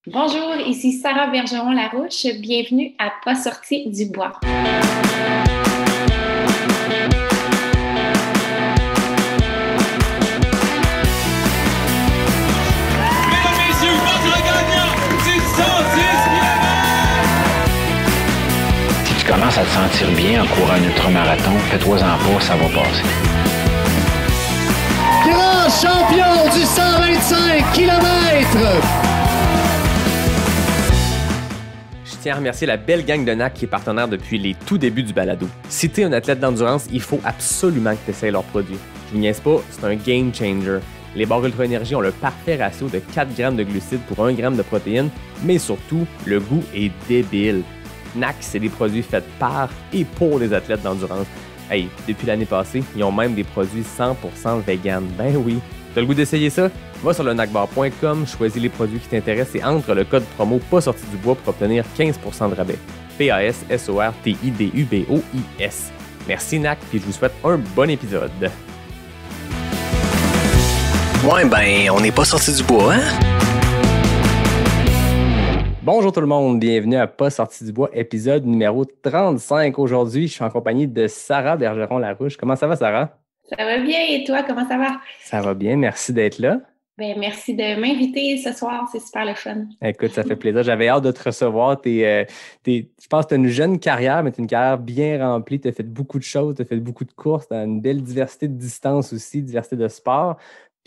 Bonjour, ici Sarah Bergeron-Larouche. Bienvenue à Pas sorti du bois. Si tu commences à te sentir bien en courant un ultramarathon, fais-toi-en pas, ça va passer. Grand champion du 125 km! Je tiens à remercier la belle gang de NAC qui est partenaire depuis les tout débuts du balado. Si t'es un athlète d'endurance, il faut absolument que tu essaies leurs produits. Je vous niaise pas, c'est un game changer. Les barres Ultra Énergie ont le parfait ratio de 4 grammes de glucides pour 1 gramme de protéines, mais surtout, le goût est débile. NAC, c'est des produits faits par et pour les athlètes d'endurance. Hey, depuis l'année passée, ils ont même des produits 100% vegan. Ben oui, t'as le goût d'essayer ça? Va sur le nacbar.com, choisis les produits qui t'intéressent et entre le code promo pas sorti du bois pour obtenir 15% de rabais. PASSORTIDUBOIS. Merci NAC, puis je vous souhaite un bon épisode. Ouais, ben, on n'est pas sorti du bois, hein? Bonjour tout le monde, bienvenue à Pas sorti du bois, épisode numéro 35. Aujourd'hui, je suis en compagnie de Sarah Bergeron-Larouche. Comment ça va, Sarah? Ça va bien et toi, comment ça va? Ça va bien, merci d'être là. Merci de m'inviter ce soir, c'est super le fun. Écoute, ça fait plaisir. J'avais hâte de te recevoir. Je pense que tu as une jeune carrière, mais tu as une carrière bien remplie. Tu as fait beaucoup de choses, tu as fait beaucoup de courses, tu as une belle diversité de distances aussi, diversité de sports.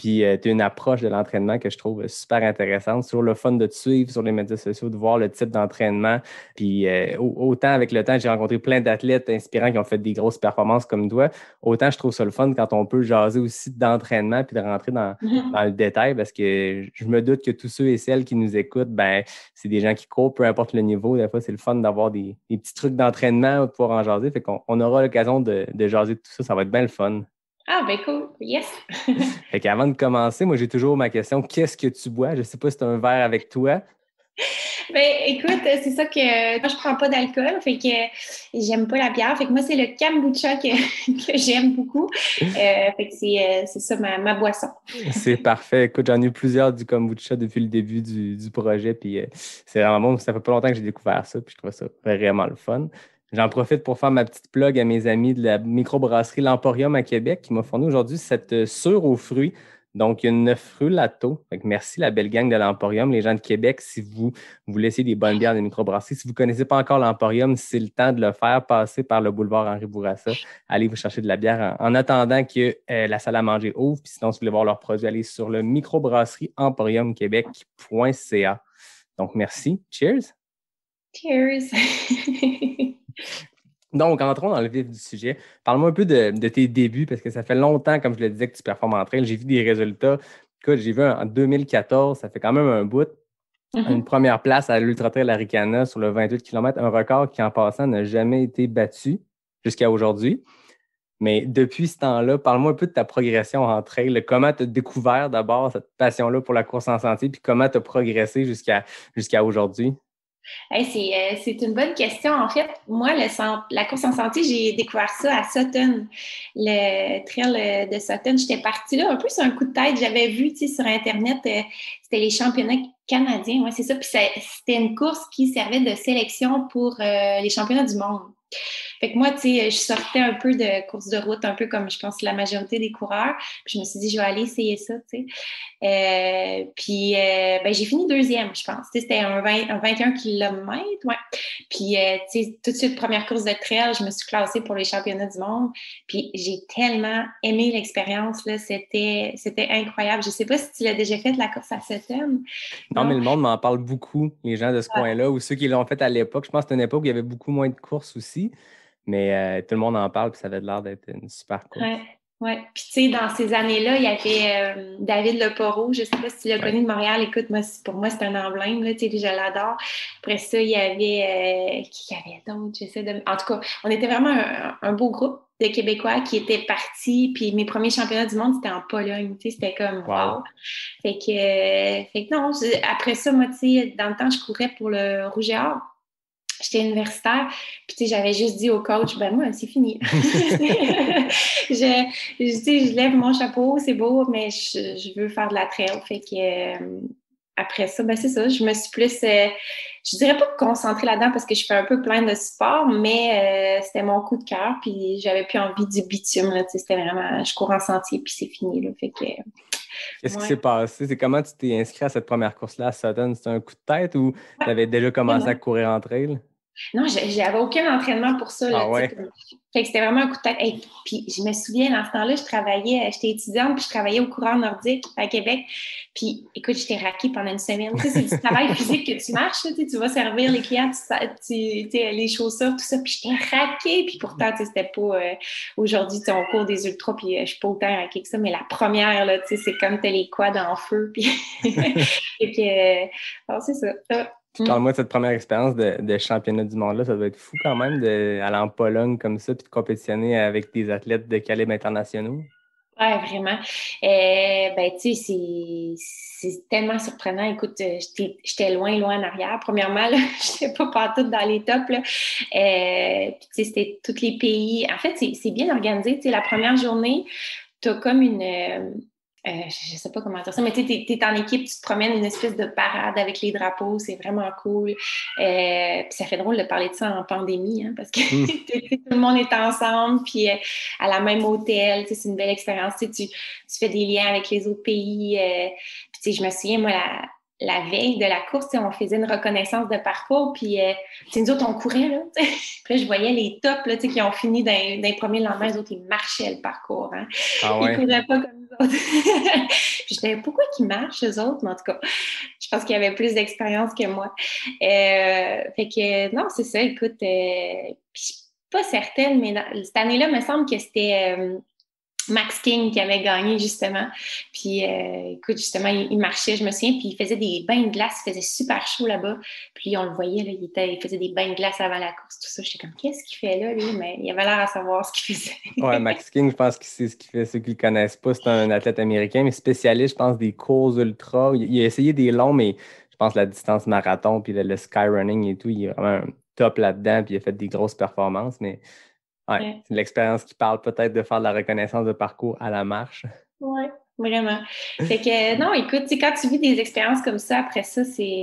Puis tu as une approche de l'entraînement que je trouve super intéressante. Sur le fun de te suivre sur les médias sociaux, de voir le type d'entraînement. Puis autant avec le temps, j'ai rencontré plein d'athlètes inspirants qui ont fait des grosses performances comme toi. Autant je trouve ça le fun quand on peut jaser aussi d'entraînement puis de rentrer dans le détail parce que je me doute que tous ceux et celles qui nous écoutent, ben c'est des gens qui courent, peu importe le niveau. Des fois, c'est le fun d'avoir des petits trucs d'entraînement de pouvoir en jaser. Fait qu'on aura l'occasion de jaser de tout ça. Ça va être bien le fun. Ah, ben cool, yes! Fait qu'avant de commencer, moi, j'ai toujours ma question, qu'est-ce que tu bois? Je ne sais pas si tu as un verre avec toi. Ben écoute, c'est ça que moi, je prends pas d'alcool, fait que j'aime pas la bière. Fait que moi, c'est le kombucha que j'aime beaucoup. Fait que c'est ça ma boisson. C'est parfait. Écoute, j'en ai eu plusieurs du kombucha depuis le début du projet, puis c'est vraiment bon. Ça fait pas longtemps que j'ai découvert ça, puis je trouve ça vraiment le fun. J'en profite pour faire ma petite plug à mes amis de la microbrasserie L'Emporium à Québec qui m'a fourni aujourd'hui cette sûre aux fruits. Donc, il y a une 9 rue Lato. Merci la belle gang de l'Emporium. Les gens de Québec, si vous voulez essayer des bonnes bières de microbrasserie, si vous ne connaissez pas encore l'Emporium, c'est le temps de le faire. Passer par le boulevard Henri Bourassa. Allez vous chercher de la bière en attendant que la salle à manger ouvre. Puis sinon, si vous voulez voir leurs produits, allez sur le microbrasserieemporiumquebec.ca. Donc, merci. Cheers! Cheers! Donc, entrons dans le vif du sujet. Parle-moi un peu de tes débuts, parce que ça fait longtemps, comme je le disais, que tu performes en trail. J'ai vu des résultats. Écoute, j'ai vu en 2014, ça fait quand même un bout, une première place à l'Ultra Trail Aricana sur le 28 km, un record qui, en passant, n'a jamais été battu jusqu'à aujourd'hui. Mais depuis ce temps-là, parle-moi un peu de ta progression en trail. Comment tu as découvert d'abord cette passion-là pour la course en sentier, puis comment tu as progressé jusqu'à aujourd'hui? Hey, c'est une bonne question. En fait, moi, la course en sentier, j'ai découvert ça à Sutton, le trail de Sutton. J'étais partie là un peu sur un coup de tête. J'avais vu, tu sais, sur Internet, c'était les championnats canadiens. Ouais, c'est ça. Puis c'était une course qui servait de sélection pour les championnats du monde. Fait que moi, tu sais, je sortais un peu de course de route, un peu comme je pense la majorité des coureurs. Puis je me suis dit, je vais aller essayer ça, tu sais. Ben, j'ai fini deuxième, je pense. Tu sais, c'était un 21 km, ouais. Puis, tu sais, tout de suite, première course de trail, je me suis classée pour les championnats du monde. Puis, j'ai tellement aimé l'expérience, là. C'était incroyable. Je sais pas si tu l'as déjà fait, la course à Sutton. Non, mais le monde m'en parle beaucoup, les gens de ce coin-là, ou ceux qui l'ont fait à l'époque. Je pense que c'était une époque où il y avait beaucoup moins de courses aussi. Mais tout le monde en parle, puis ça avait l'air d'être une super course. Oui. Puis, tu sais, dans ces années-là, il y avait David Leporo. Je ne sais pas si tu l'as connu de Montréal. Écoute, moi, pour moi, c'est un emblème. Là, tu sais, je l'adore. Après ça, il y avait... qui y avait d'autres? En tout cas, on était vraiment un beau groupe de Québécois qui étaient partis. Puis mes premiers championnats du monde, c'était en Pologne. Tu sais, c'était comme wow. Fait que non, après ça, moi, tu sais, dans le temps, je courais pour le Rouge et Or. J'étais universitaire, puis tu sais, j'avais juste dit au coach, ben moi, c'est fini. je lève mon chapeau, c'est beau, mais je veux faire de la trail. Fait que après ça, ben c'est ça, je me suis plus, je dirais pas concentrée là-dedans parce que je fais un peu plein de sport, mais c'était mon coup de cœur, puis j'avais plus envie du bitume, là, tu sais, c'était vraiment, je cours en sentier, puis c'est fini, là, fait que, Qu'est-ce qui ouais. s'est passé? C'est comment tu t'es inscrit à cette première course-là à Sutton? C'était un coup de tête ou tu avais déjà commencé à courir en trail? Non, j'avais aucun entraînement pour ça, là, Ah tu sais. ouais? Fait que c'était vraiment un coup de tête. Hey, puis je me souviens, dans ce temps-là, j'étais étudiante, puis je travaillais au courant nordique à Québec. Puis, écoute, j'étais raquée pendant une semaine. Tu sais, c'est du travail physique que tu marches, là, tu vas servir les clients, tu sais, les chaussures, tout ça. Puis j'étais raquée. Puis pourtant, tu sais, c'était pas... aujourd'hui, tu sais, on court des ultras, puis je suis pas autant raquée que ça. Mais la première, là, tu sais, c'est comme t'as les quads en feu. Puis... Fait que... alors, c'est ça. Puis parle-moi de cette première expérience de championnat du monde-là. Ça doit être fou quand même d'aller en Pologne comme ça puis de compétitionner avec des athlètes de calibre internationaux. Ouais, vraiment. Ben, tu sais, c'est tellement surprenant. Écoute, j'étais loin en arrière. Premièrement, là, j'étais pas partout dans les tops, là. Puis, tu sais, c'était tous les pays. En fait, c'est bien organisé. Tu sais, la première journée, t'as comme je sais pas comment dire ça, mais tu sais, t'es en équipe, tu te promènes une espèce de parade avec les drapeaux, c'est vraiment cool. Puis ça fait drôle de parler de ça en pandémie, hein, parce que tout le monde est ensemble, puis à la même hôtel, tu sais, c'est une belle expérience. Tu sais, tu fais des liens avec les autres pays. Puis tu sais, je me souviens, moi, la veille de la course, on faisait une reconnaissance de parcours, puis nous autres, on courait, là. Puis là, je voyais les tops là, qui ont fini dans les premiers lendemains, les autres, ils marchaient le parcours. Hein. Ah ouais. Ils couraient pas comme nous autres. Puis je disais, pourquoi qu'ils marchent, eux autres? Mais en tout cas, je pense qu'ils avaient plus d'expérience que moi. Fait que, non, c'est ça, écoute, puis je suis pas certaine, mais cette année-là, il me semble que c'était... Max King qui avait gagné, justement. Puis, écoute, justement, il marchait, je me souviens, puis il faisait des bains de glace. Il faisait super chaud là-bas. Puis, on le voyait, là, il faisait des bains de glace avant la course, tout ça. J'étais comme, qu'est-ce qu'il fait là, lui? Mais il avait l'air à savoir ce qu'il faisait. Ouais, Max King, je pense que c'est ce qu'il fait. Ceux qui ne le connaissent pas, c'est un athlète américain, mais spécialiste, je pense, des courses ultra. Il a essayé des longs, mais je pense la distance marathon, puis le skyrunning et tout, il est vraiment un top là-dedans, puis il a fait des grosses performances, mais ouais, c'est l'expérience qui parle peut-être de faire de la reconnaissance de parcours à la marche. Oui, vraiment. Fait que, non, écoute, quand tu vis des expériences comme ça, après ça,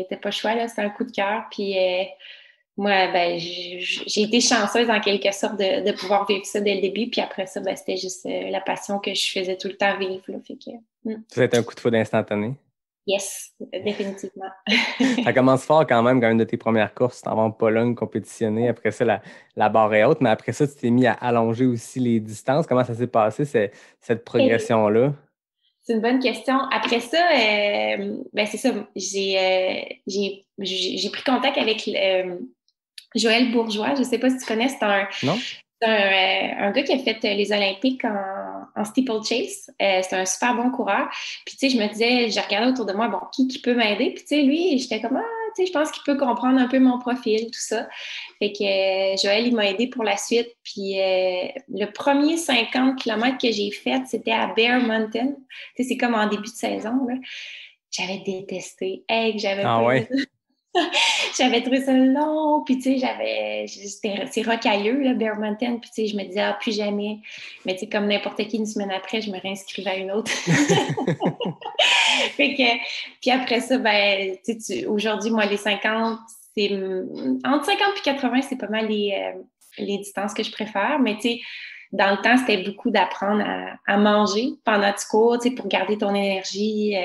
t'as pas le choix, là, c'est un coup de cœur. Puis, moi, ben, j'ai été chanceuse en quelque sorte de pouvoir vivre ça dès le début. Puis après ça, ben, c'était juste la passion que je faisais tout le temps vivre, là. Fait que, Ça a été un coup de foudre instantané. yes, définitivement. Ça commence fort quand même de tes premières courses. Tu t'en vas en Pologne compétitionner. Après ça, la barre est haute. Mais après ça, tu t'es mis à allonger aussi les distances. Comment ça s'est passé, cette progression-là? C'est une bonne question. Après ça, ben c'est ça. J'ai pris contact avec Joël Bourgeois. Je ne sais pas si tu connais. Non? C'est un gars qui a fait les Olympiques en steeplechase. C'est un super bon coureur. Puis, tu sais, je me disais, j'ai regardé autour de moi, bon, qui peut m'aider? Puis, tu sais, lui, j'étais comme, tu sais, je pense qu'il peut comprendre un peu mon profil, tout ça. Fait que Joël, il m'a aidé pour la suite. Puis, le premier 50 km que j'ai fait, c'était à Bear Mountain. Tu sais, c'est comme en début de saison, là. J'avais détesté. Hey, j'avais Ah pas ouais? J'avais trouvé ça long, puis tu sais, c'est rocailleux, là, Bear Mountain, puis tu sais, je me disais, plus jamais. Mais tu sais, comme n'importe qui, une semaine après, je me réinscrivais à une autre. Fait que, puis après ça, ben, tu sais, aujourd'hui, moi, les 50, c'est entre 50 et 80, c'est pas mal les distances que je préfère, mais tu sais, dans le temps, c'était beaucoup d'apprendre à manger pendant que tu cours, tu sais, pour garder ton énergie,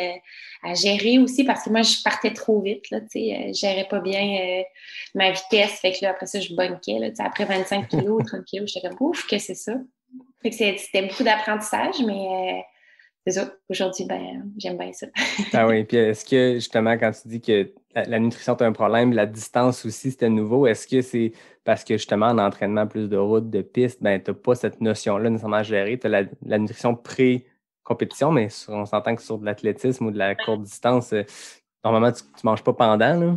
à gérer aussi, parce que moi, je partais trop vite, là, tu sais, je gérais pas bien ma vitesse, fait que là, après ça, je bunkais, là, tu sais, après 25 kilos, 30 kilos, j'étais comme, ouf, que c'est ça. Fait que c'était beaucoup d'apprentissage, mais c'est ça, aujourd'hui, ben, j'aime bien ça. Ah oui, puis est-ce que, justement, quand tu dis que la nutrition est un problème, la distance aussi, c'était nouveau, est-ce que c'est parce que, justement, en entraînement plus de route, de piste, ben, tu n'as pas cette notion-là nécessairement à gérer, tu as la nutrition pré-compétition, mais on s'entend que sur de l'athlétisme ou de la courte distance, normalement, tu ne manges pas pendant, là?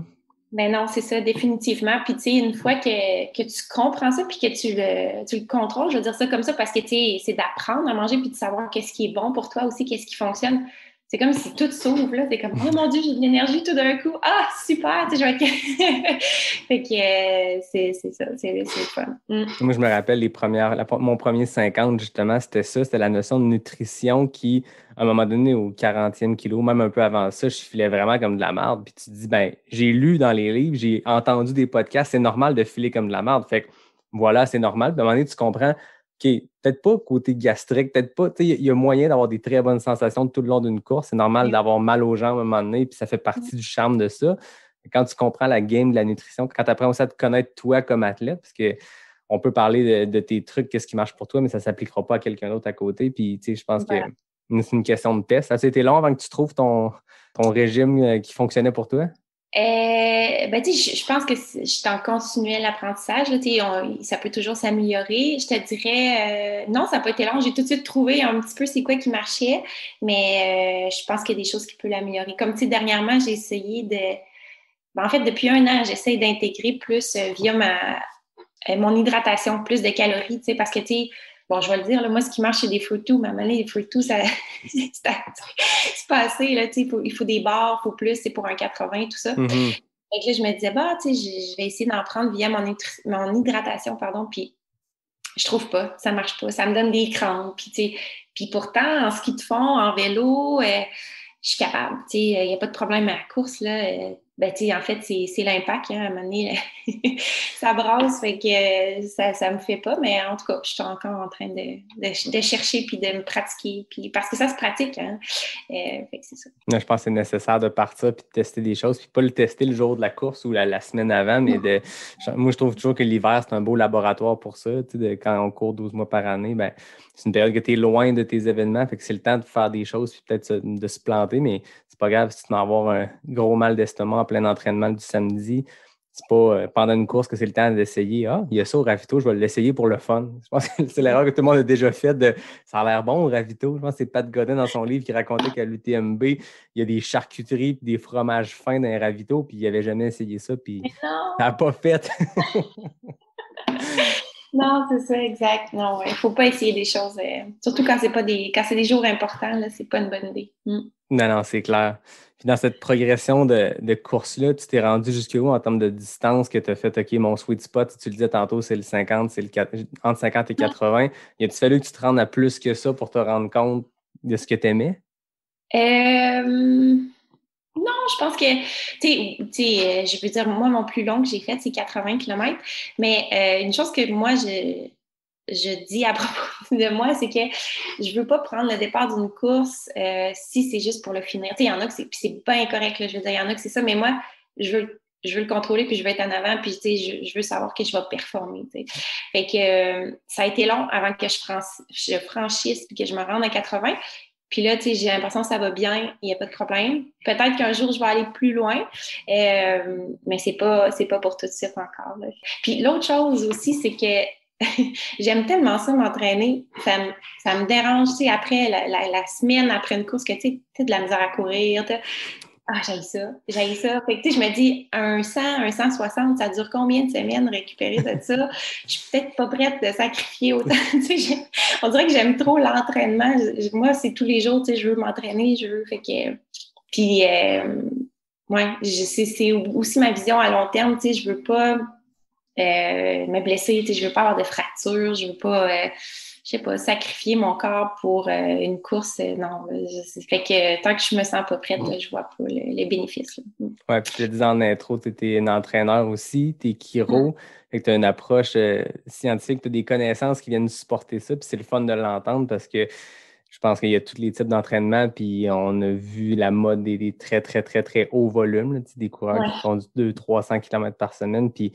Ben non, c'est ça, définitivement. Puis, tu sais, une fois que tu comprends ça puis que tu le contrôles, je veux dire ça comme ça parce que, tu sais, c'est d'apprendre à manger puis de savoir qu'est-ce qui est bon pour toi aussi, qu'est-ce qui fonctionne. Tu c'est comme si tout s'ouvre, là. C'est comme, oh mon Dieu, j'ai de l'énergie tout d'un coup. Ah, super, tu sais, je vais... Fait que c'est ça, c'est le fun. Moi, je me rappelle mon premier 50, justement, c'était ça, c'était la notion de nutrition qui, à un moment donné, au 40e kilo, même un peu avant ça, je filais vraiment comme de la merde. Puis tu te dis, ben, j'ai lu dans les livres, j'ai entendu des podcasts, c'est normal de filer comme de la merde. Fait que voilà, c'est normal. Puis à un moment donné, tu comprends, OK, peut-être pas côté gastrique, peut-être pas, tu sais, il y a moyen d'avoir des très bonnes sensations tout le long d'une course. C'est normal d'avoir mal aux jambes à un moment donné, puis ça fait partie du charme de ça. Quand tu comprends la game de la nutrition, quand tu apprends aussi à te connaître toi comme athlète, parce que on peut parler de tes trucs, qu'est-ce qui marche pour toi, mais ça ne s'appliquera pas à quelqu'un d'autre à côté. Puis, tu sais, je pense que c'est une question de test. Ça a été long avant que tu trouves ton régime qui fonctionnait pour toi? Ben, tu sais, je pense que je suis en continuel apprentissage. Là, ça peut toujours s'améliorer. Je te dirais, non, ça n'a pas été long. J'ai tout de suite trouvé un petit peu c'est quoi qui marchait, mais je pense qu'il y a des choses qui peuvent l'améliorer. Comme, tu sais, dernièrement, j'ai essayé de... Ben, en fait, depuis 1 an, j'essaie d'intégrer plus via mon hydratation, plus de calories, tu sais, parce que, tu sais, bon, je vais le dire, là, moi, ce qui marche, c'est des fruit-to, mais à un moment donné, les fruit-to, ça, c'est pas assez, là, tu sais, il faut des barres, il faut plus, c'est pour un 80, tout ça. Mm-hmm. Fait que là, je me disais, bah, tu sais, je vais essayer d'en prendre via mon hydratation, pardon, puis je trouve pas, ça marche pas, ça me donne des crampes, puis, tu sais, puis pourtant, en ski de fond, en vélo, je suis capable, tu sais, il n'y a pas de problème à la course, là, ben, tu sais, en fait, c'est l'impact, hein, à un moment donné, ça brasse, fait que ça me fait pas, mais en tout cas, je suis encore en train de chercher puis de me pratiquer, puis parce que ça se pratique, hein, fait que c'est ça. Je pense que c'est nécessaire de partir puis de tester des choses, puis pas le tester le jour de la course ou la semaine avant, mais moi, je trouve toujours que l'hiver, c'est un beau laboratoire pour ça, tu sais, quand on court 12 mois par année, ben, c'est une période que tu es loin de tes événements, fait que c'est le temps de faire des choses puis peut-être de se planter, mais c'est pas grave si tu vas avoir un gros mal d'estomac en plein entraînement du samedi. C'est pas pendant une course que c'est le temps d'essayer. Ah, il y a ça au ravito, je vais l'essayer pour le fun. Je pense que c'est l'erreur que tout le monde a déjà faite de ça a l'air bon au ravito. Je pense que c'est Pat Godin dans son livre qui racontait qu'à l'UTMB, il y a des charcuteries et des fromages fins dans les ravito, puis il n'avait jamais essayé ça, puis ça n'a pas fait. Non, c'est ça, exact. Non, il ne faut pas essayer des choses, surtout quand c'est des jours importants, là, c'est pas une bonne idée. Non, c'est clair. Puis dans cette progression de course-là, tu t'es rendu jusqu'où en termes de distance que tu as fait, OK, mon sweet spot, tu le disais tantôt, c'est le 50, c'est entre 50 et 80. Y a-t-il fallu que tu te rendes à plus que ça pour te rendre compte de ce que tu aimais? Non, je pense que, tu sais, je veux dire, moi, mon plus long que j'ai fait, c'est 80 km. Mais une chose que moi, je dis à propos de moi, c'est que je veux pas prendre le départ d'une course si c'est juste pour le finir. Tu sais, il y en a que c'est pas incorrect, là, je veux dire, il y en a que c'est ça, mais moi, je veux le contrôler, puis je veux être en avant, puis tu sais, je veux savoir que je vais performer. Tu sais. Fait que ça a été long avant que je franchisse puis que je me rende à 80. Puis là, tu sais, j'ai l'impression que ça va bien, il n'y a pas de problème. Peut-être qu'un jour, je vais aller plus loin, mais c'est pas pour tout de suite encore. Là. Puis l'autre chose aussi, c'est que j'aime tellement ça m'entraîner. Ça me dérange, tu sais, après la semaine, après une course, que tu sais, t'as de la misère à courir. Ah, j'haïs ça. Fait que, tu sais, je me dis, un 160, ça dure combien de semaines récupérer de ça? Je suis peut-être pas prête de sacrifier autant. Tu sais, on dirait que j'aime trop l'entraînement. Moi, c'est tous les jours, tu sais, je veux m'entraîner, fait que... Puis, ouais, c'est aussi ma vision à long terme, tu sais, je veux pas me blesser, tu sais, je veux pas avoir de fractures, je veux pas... je sais pas, sacrifier mon corps pour une course, non. Fait que tant que je me sens pas prête, là, je vois pas les bénéfices. Oui, puis je te disais en intro, tu étais un entraîneur aussi, tu es chiro, fait que tu as une approche scientifique, tu as des connaissances qui viennent supporter ça, puis c'est le fun de l'entendre parce que je pense qu'il y a tous les types d'entraînement, puis on a vu la mode des très, très, très, très hauts volumes, là, des coureurs qui font du 200-300 km par semaine, puis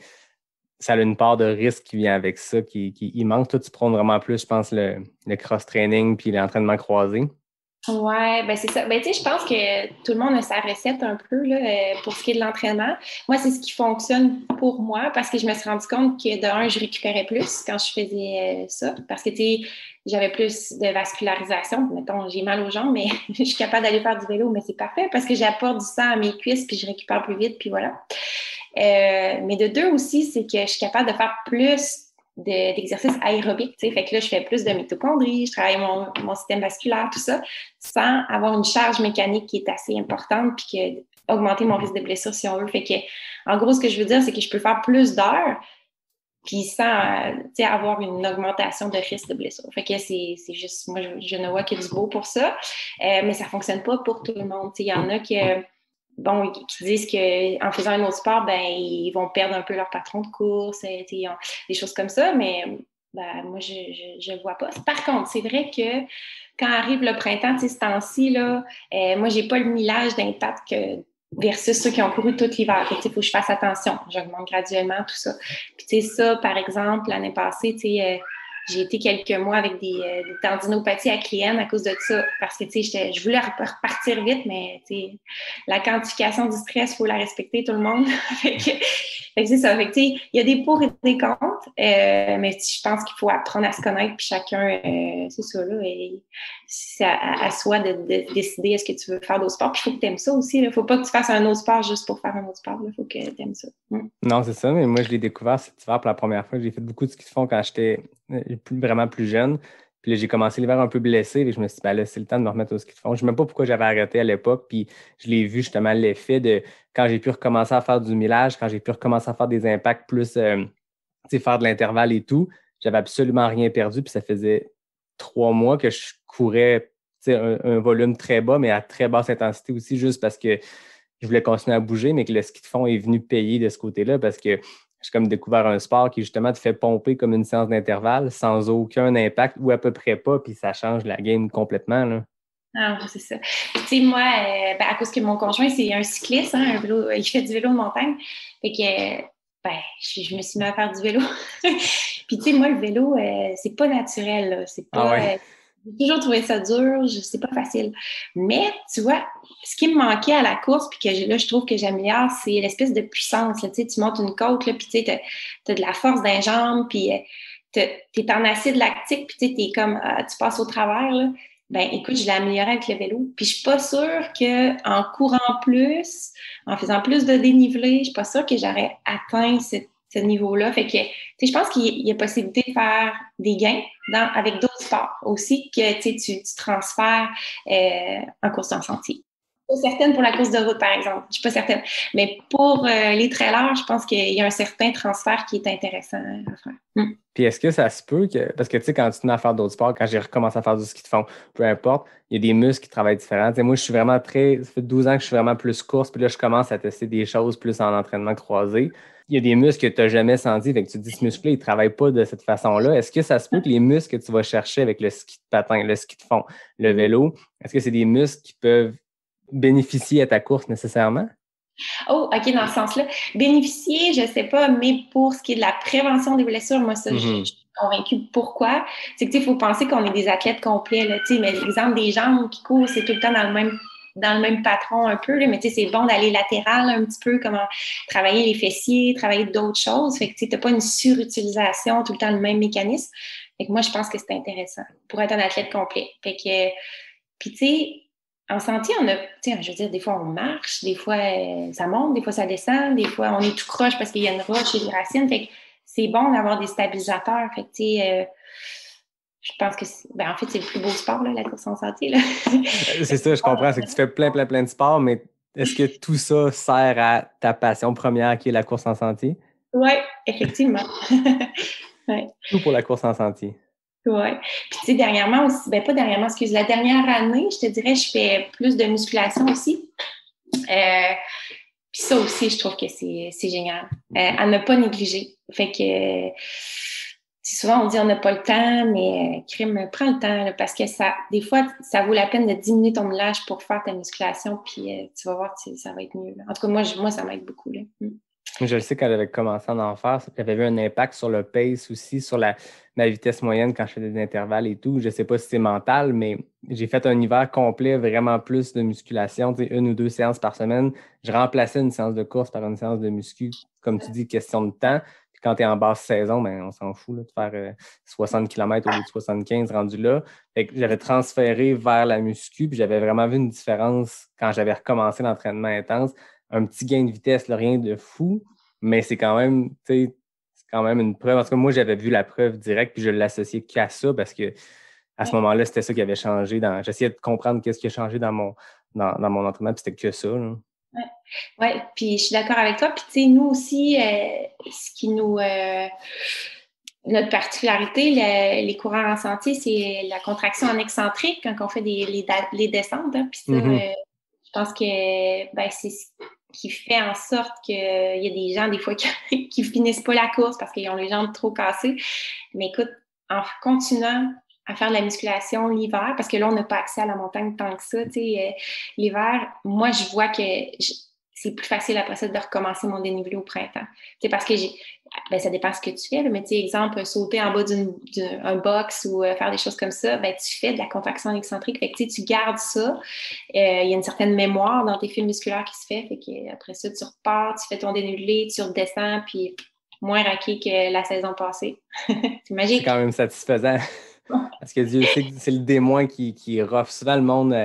ça a une part de risque qui vient avec ça, qui est immense. Toi, tu prends vraiment plus, je pense, le cross-training puis l'entraînement croisé. Ouais, ben c'est ça. Ben, tu sais, je pense que tout le monde a sa recette un peu là, pour ce qui est de l'entraînement. Moi, c'est ce qui fonctionne pour moi parce que je me suis rendu compte que je récupérais plus quand je faisais ça. Parce que, tu sais, j'avais plus de vascularisation. Mettons, j'ai mal aux jambes, mais je suis capable d'aller faire du vélo, mais c'est parfait parce que j'apporte du sang à mes cuisses puis je récupère plus vite, puis voilà. Mais de deux aussi, c'est que je suis capable de faire plus d'exercices aérobiques, tu sais. Fait que là, je fais plus de mitochondrie, je travaille mon système vasculaire, tout ça, sans avoir une charge mécanique qui est assez importante puis que augmenter mon risque de blessure si on veut. Fait que, en gros, ce que je veux dire, c'est que je peux faire plus d'heures puis sans avoir une augmentation de risque de blessure. Fait que c'est juste, moi, je ne vois que du beau pour ça, mais ça ne fonctionne pas pour tout le monde. Il y en a qui disent qu'en faisant un autre sport, ben, ils vont perdre un peu leur patron de course, des choses comme ça, mais ben, moi, je ne vois pas. Par contre, c'est vrai que quand arrive le printemps, ces temps-ci, là, moi, je n'ai pas le millage d'impact versus ceux qui ont couru tout l'hiver. Il faut que je fasse attention. J'augmente graduellement tout ça. Puis, tu sais, ça, par exemple, l'année passée, j'ai été quelques mois avec des tendinopathies acléennes à cause de ça. Parce que, je voulais repartir vite, mais, la quantification du stress, il faut la respecter, tout le monde. fait que c'est ça. Fait que, il y a des pour et des contre, mais je pense qu'il faut apprendre à se connaître, puis chacun, c'est ça, là, et c'est à soi de décider est-ce que tu veux faire d'autres sports. Puis il faut que tu aimes ça aussi. Il ne faut pas que tu fasses un autre sport juste pour faire un autre sport. Il faut que tu aimes ça. Non, c'est ça, mais moi, je l'ai découvert cet hiver pour la première fois. J'ai fait beaucoup de ski de fond quand j'étais vraiment plus jeune. Puis là, j'ai commencé l'hiver un peu blessé et je me suis dit, ben là, c'est le temps de me remettre au ski de fond. Je ne sais même pas pourquoi j'avais arrêté à l'époque. Puis je l'ai vu justement l'effet de quand j'ai pu recommencer à faire du millage, quand j'ai pu recommencer à faire des impacts plus, faire de l'intervalle et tout. J'avais absolument rien perdu. Puis ça faisait 3 mois que je courais un volume très bas, mais à très basse intensité aussi, juste parce que je voulais continuer à bouger, mais que le ski de fond est venu payer de ce côté-là parce que j'ai comme découvert un sport qui justement te fait pomper comme une séance d'intervalle sans aucun impact ou à peu près pas, puis ça change la game complètement, là. Ah, c'est ça. Puis, tu sais, moi, à cause que mon conjoint, c'est un cycliste, hein, un vélo, il fait du vélo de montagne. Fait que, je me suis mis à faire du vélo. Puis, tu sais, moi, le vélo, c'est pas naturel, là. C'est pas. Ah ouais. J'ai toujours trouvé ça dur, c'est pas facile. Mais, tu vois, ce qui me manquait à la course, puis que là, je trouve que j'améliore, c'est l'espèce de puissance, là. Tu sais, tu montes une côte, là, puis tu sais, t'as de la force dans les jambes, puis t'es en acide lactique, puis tu sais, t'es comme, tu passes au travers, là. Ben, écoute, je l'ai amélioré avec le vélo. Puis je suis pas sûre qu'en courant plus, en faisant plus de dénivelé, je suis pas sûre que j'aurais atteint ce niveau-là. Fait que, tu sais, je pense qu'il y a possibilité de faire des gains avec d'autres sports aussi que tu transfères en course en sentier. Je suis pas certaine pour la course de route, par exemple. Je suis pas certaine. Mais pour les trailers, je pense qu'il y a un certain transfert qui est intéressant à faire. Puis est-ce que ça se peut que, parce que tu sais, quand tu te mets à faire d'autres sports, quand j'ai recommencé à faire du ski de fond, peu importe, il y a des muscles qui travaillent différents. Tu sais, moi, je suis vraiment ça fait 12 ans que je suis vraiment plus course, puis là, je commence à tester des choses plus en entraînement croisé. Il y a des muscles que tu n'as jamais sentis, fait que tu te dis, ce muscle-là, il ne travaille pas de cette façon-là. Est-ce que ça se peut que les muscles que tu vas chercher avec le ski de patin, le ski de fond, le vélo, est-ce que c'est des muscles qui peuvent bénéficier à ta course nécessairement? Oh, OK, dans ce sens-là. Bénéficier, je ne sais pas, mais pour ce qui est de la prévention des blessures, moi, ça, je suis convaincue. Pourquoi? C'est que, il faut penser qu'on est des athlètes complets, là, mais l'exemple des jambes qui courent, c'est tout le temps dans le même patron un peu, là, mais c'est bon d'aller latéral un petit peu, comment travailler les fessiers, travailler d'autres choses. Fait que, tu n'as pas une surutilisation, tout le temps le même mécanisme. Fait que moi, je pense que c'est intéressant pour être un athlète complet. Fait que, puis, tu sais, en sentier, je veux dire, des fois, on marche, des fois, ça monte, des fois, ça descend, des fois, on est tout croche parce qu'il y a une roche et des racines. Fait que c'est bon d'avoir des stabilisateurs. Fait que, je pense que, en fait, c'est le plus beau sport, là, la course en sentier, là. C'est ça, je comprends. C'est que tu fais plein de sports, mais est-ce que tout ça sert à ta passion première qui est la course en sentier? Oui, effectivement. Ouais. Tout pour la course en sentier. Oui. Puis, tu sais, dernièrement aussi, pas dernièrement, excuse, la dernière année, je te dirais, je fais plus de musculation aussi. Puis ça aussi, je trouve que c'est génial. À ne pas négliger. Fait que souvent, on dit on n'a pas le temps, mais crime, prends le temps là, parce que des fois, ça vaut la peine de diminuer ton millage pour faire ta musculation, puis tu vas voir, ça va être mieux. Là. En tout cas, moi, ça m'aide beaucoup. Là. Je le sais, quand j'avais commencé à en faire, j'avais vu un impact sur le pace aussi, sur ma vitesse moyenne quand je faisais des intervalles et tout. Je ne sais pas si c'est mental, mais j'ai fait un hiver complet, vraiment plus de musculation, 1 ou 2 séances par semaine. Je remplaçais une séance de course par une séance de muscu, comme tu dis, question de temps. Puis quand tu es en basse saison, on s'en fout là, de faire 60 km au lieu de 75 rendu là. Fait que j'avais transféré vers la muscu, puis j'avais vraiment vu une différence quand j'avais recommencé l'entraînement intense. Un petit gain de vitesse, là, rien de fou, mais c'est quand même, tu sais, quand même une preuve. En tout cas, moi, j'avais vu la preuve directe, puis je l'associais qu'à ça parce que à ce moment-là, c'était ça qui avait changé. J'essayais de comprendre qu'est-ce qui a changé dans mon entraînement, puis c'était que ça. Là. Ouais, puis je suis d'accord avec toi. Puis tu sais, nous aussi, ce qui nous... notre particularité, les coureurs en sentier, c'est la contraction en excentrique quand on fait les descentes. Hein. Puis ça, je pense que c'est ce qui fait en sorte qu'il y a des gens, des fois, qui finissent pas la course parce qu'ils ont les jambes trop cassées. Mais écoute, en continuant à faire de la musculation l'hiver, parce que là, on n'a pas accès à la montagne tant que ça, tu sais, l'hiver, moi, je vois que c'est plus facile après ça de recommencer mon dénivelé au printemps. C'est parce que ça dépend ce que tu fais, là, mais tu sais, exemple, sauter en bas d'un box ou faire des choses comme ça, tu fais de la contraction excentrique. Fait que tu gardes ça. Il y a une certaine mémoire dans tes fils musculaires qui se fait. Fait que après ça, tu repars, tu fais ton dénivelé, tu redescends, puis moins raqué que la saison passée. C'est magique. C'est quand même satisfaisant. Parce que Dieu sait que c'est le D- qui rough. Souvent, le monde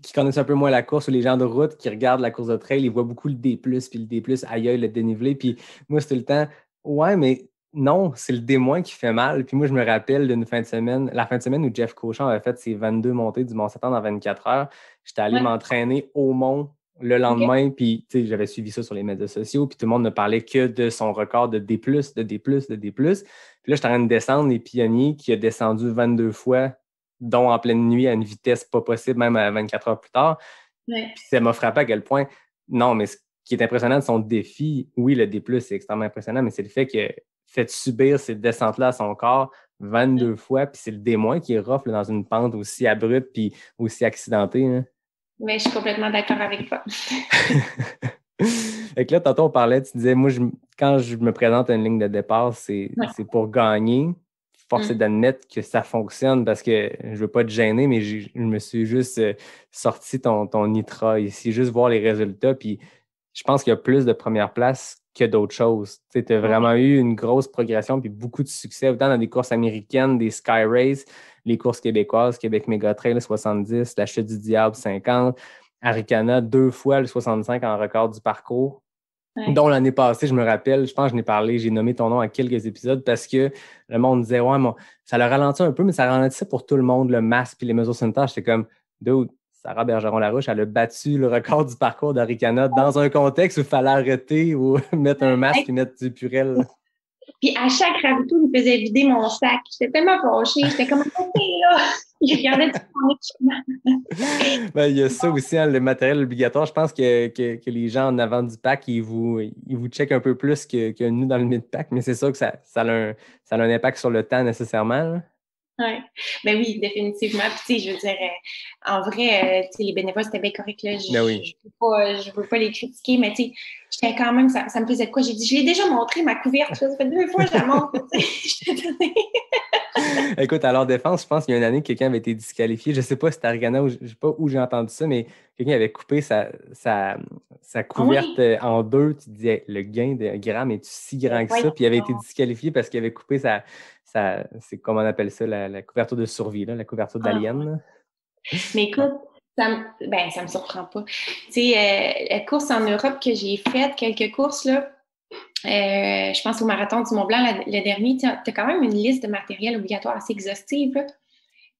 qui connaissent un peu moins la course ou les gens de route qui regardent la course de trail, ils voient beaucoup le D+, puis le D+, aïe, le dénivelé. Puis moi, c'est tout le temps, ouais, mais non, c'est le D- qui fait mal. Puis moi, je me rappelle d'une fin de semaine, la fin de semaine où Jeff Cochon avait fait ses 22 montées du Mont-Saturne en 24 heures. J'étais allé m'entraîner au Mont le lendemain, puis j'avais suivi ça sur les médias sociaux, puis tout le monde ne parlait que de son record de D+, de D+, de D+. Puis là, j'étais en train de descendre les pionniers qui a descendu 22 fois, dont en pleine nuit à une vitesse pas possible, même à 24 heures plus tard. Ouais. Puis ça m'a frappé à quel point, non, mais ce qui est impressionnant de son défi, oui, le D+, c'est extrêmement impressionnant, mais c'est le fait qu'il a fait subir ces descentes-là à son corps 22 fois, puis c'est le D- qui est rough là, dans une pente aussi abrupte puis aussi accidentée. Hein. Mais je suis complètement d'accord avec toi. Fait que là, tantôt, on parlait, tu disais, moi, quand je me présente à une ligne de départ, c'est pour gagner. Force est d'admettre que ça fonctionne parce que je veux pas te gêner, mais je me suis juste sorti ton Nitra ici, juste voir les résultats. Puis je pense qu'il y a plus de première place que d'autres choses. Tu as vraiment eu une grosse progression puis beaucoup de succès, autant dans des courses américaines, des Sky Race, les courses québécoises, Québec Méga Trail 70, la Chute du Diable 50, Arikana 2 fois le 65 en record du parcours. Dont l'année passée, je me rappelle, je pense que je n'ai parlé, j'ai nommé ton nom à quelques épisodes parce que le monde disait, ouais, ça le ralentit un peu, mais ça ralentissait pour tout le monde, le masque et les mesures sanitaires. J'étais comme, dude, Sarah Bergeron-Larouche, elle a battu le record du parcours d'Arikana dans un contexte où il fallait arrêter ou mettre un masque et mettre du Purell. Puis à chaque ravito, il me faisait vider mon sac. J'étais tellement fâchée. J'étais comme, OK, là. Il regardait tout mon équipement. Il y a ça aussi, hein, le matériel obligatoire. Je pense que les gens en avant du pack, ils vous checkent un peu plus que nous dans le mid-pack, mais c'est sûr que ça a un impact sur le temps nécessairement. Ouais. Ben oui, définitivement. Puis, tu sais, je veux dire, en vrai, tu sais, les bénévoles, c'était bien correct, là. Je veux pas les critiquer, mais tu sais, j'étais quand même, ça me faisait quoi? J'ai dit, je l'ai déjà montré, ma couverte. Ça fait 2 fois que je la montre, tu sais. Je t'ai donné. Écoute, à leur défense, je pense qu'il y a une année, quelqu'un avait été disqualifié. Je ne sais pas si c'était Argana ou je ne sais pas où j'ai entendu ça, mais quelqu'un avait coupé sa couverte en deux. Tu disais, le gain de grammes est si grand que ça? Puis il avait été disqualifié parce qu'il avait coupé c'est comme on appelle ça, la couverture de survie, là, la couverture d'alien. Mais écoute, ça me surprend pas. Tu sais, la course en Europe que j'ai faite, quelques courses, là, je pense au marathon du Mont-Blanc, le dernier, tu as quand même une liste de matériel obligatoire assez exhaustive, là.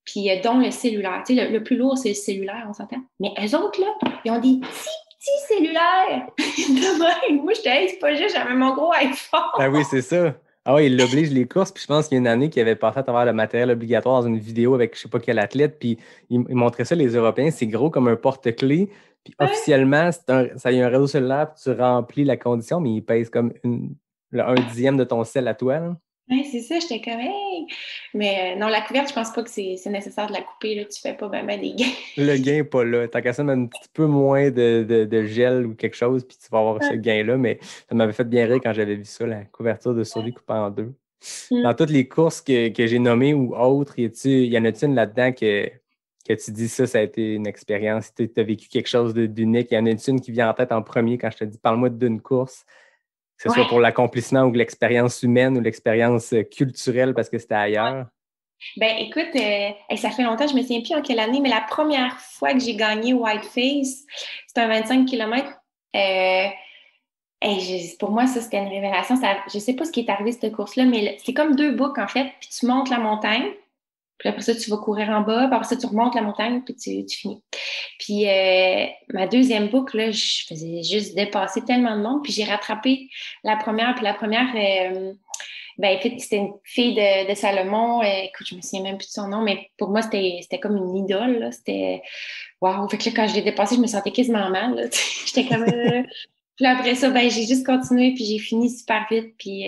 Puis dont le cellulaire. Tu sais, le plus lourd, c'est le cellulaire, on s'entend. Mais eux autres, là, ils ont des petits cellulaires. De même. Moi, je te dis, c'est pas juste, j'avais mon gros iPhone. Ah oui, c'est ça. Ah oui, il l'oblige les courses. Puis je pense qu'il y a une année qu'il avait passé à travers le matériel obligatoire dans une vidéo avec je ne sais pas quel athlète. Puis il montrait ça, les Européens, c'est gros comme un porte-clés. Puis officiellement, ça a un réseau cellulaire, puis tu remplis la condition, mais il pèse comme un dixième de ton sel à toi. Oui, c'est ça, j'étais comme, hey! Mais non, la couverte, je pense pas que c'est nécessaire de la couper, là. Tu fais pas ben des gains. Le gain n'est pas là. T'as qu'à ça mettre un petit peu moins de gel ou quelque chose, puis tu vas avoir ce gain-là. Mais ça m'avait fait bien rire quand j'avais vu ça, la couverture de survie coupée en deux. Dans toutes les courses que j'ai nommées ou autres, y en a-t-il une là-dedans que tu dis ça a été une expérience, tu as vécu quelque chose d'unique? Y en a-t-il une qui vient en tête en premier quand je te dis parle-moi d'une course? Que ce soit pour l'accomplissement ou l'expérience humaine ou l'expérience culturelle parce que c'était ailleurs? Ben écoute, ça fait longtemps, je me souviens plus en quelle année, mais la première fois que j'ai gagné Whiteface, c'était un 25 km. Hey, pour moi, ça, c'était une révélation. Je sais pas ce qui est arrivé cette course-là, mais c'est comme 2 boucles, en fait. Puis tu montes la montagne, puis après ça, tu vas courir en bas, puis après ça, tu remontes la montagne, puis tu finis. Puis ma deuxième boucle, là, je faisais juste dépasser tellement de monde, puis j'ai rattrapé la première, puis la première, c'était une fille de Salomon. Écoute, je me souviens même plus de son nom, mais pour moi, c'était comme une idole, là. C'était waouh! Fait que là, quand je l'ai dépassée, je me sentais quasiment mal, là. J'étais comme... Puis après ça, j'ai juste continué, puis j'ai fini super vite. Puis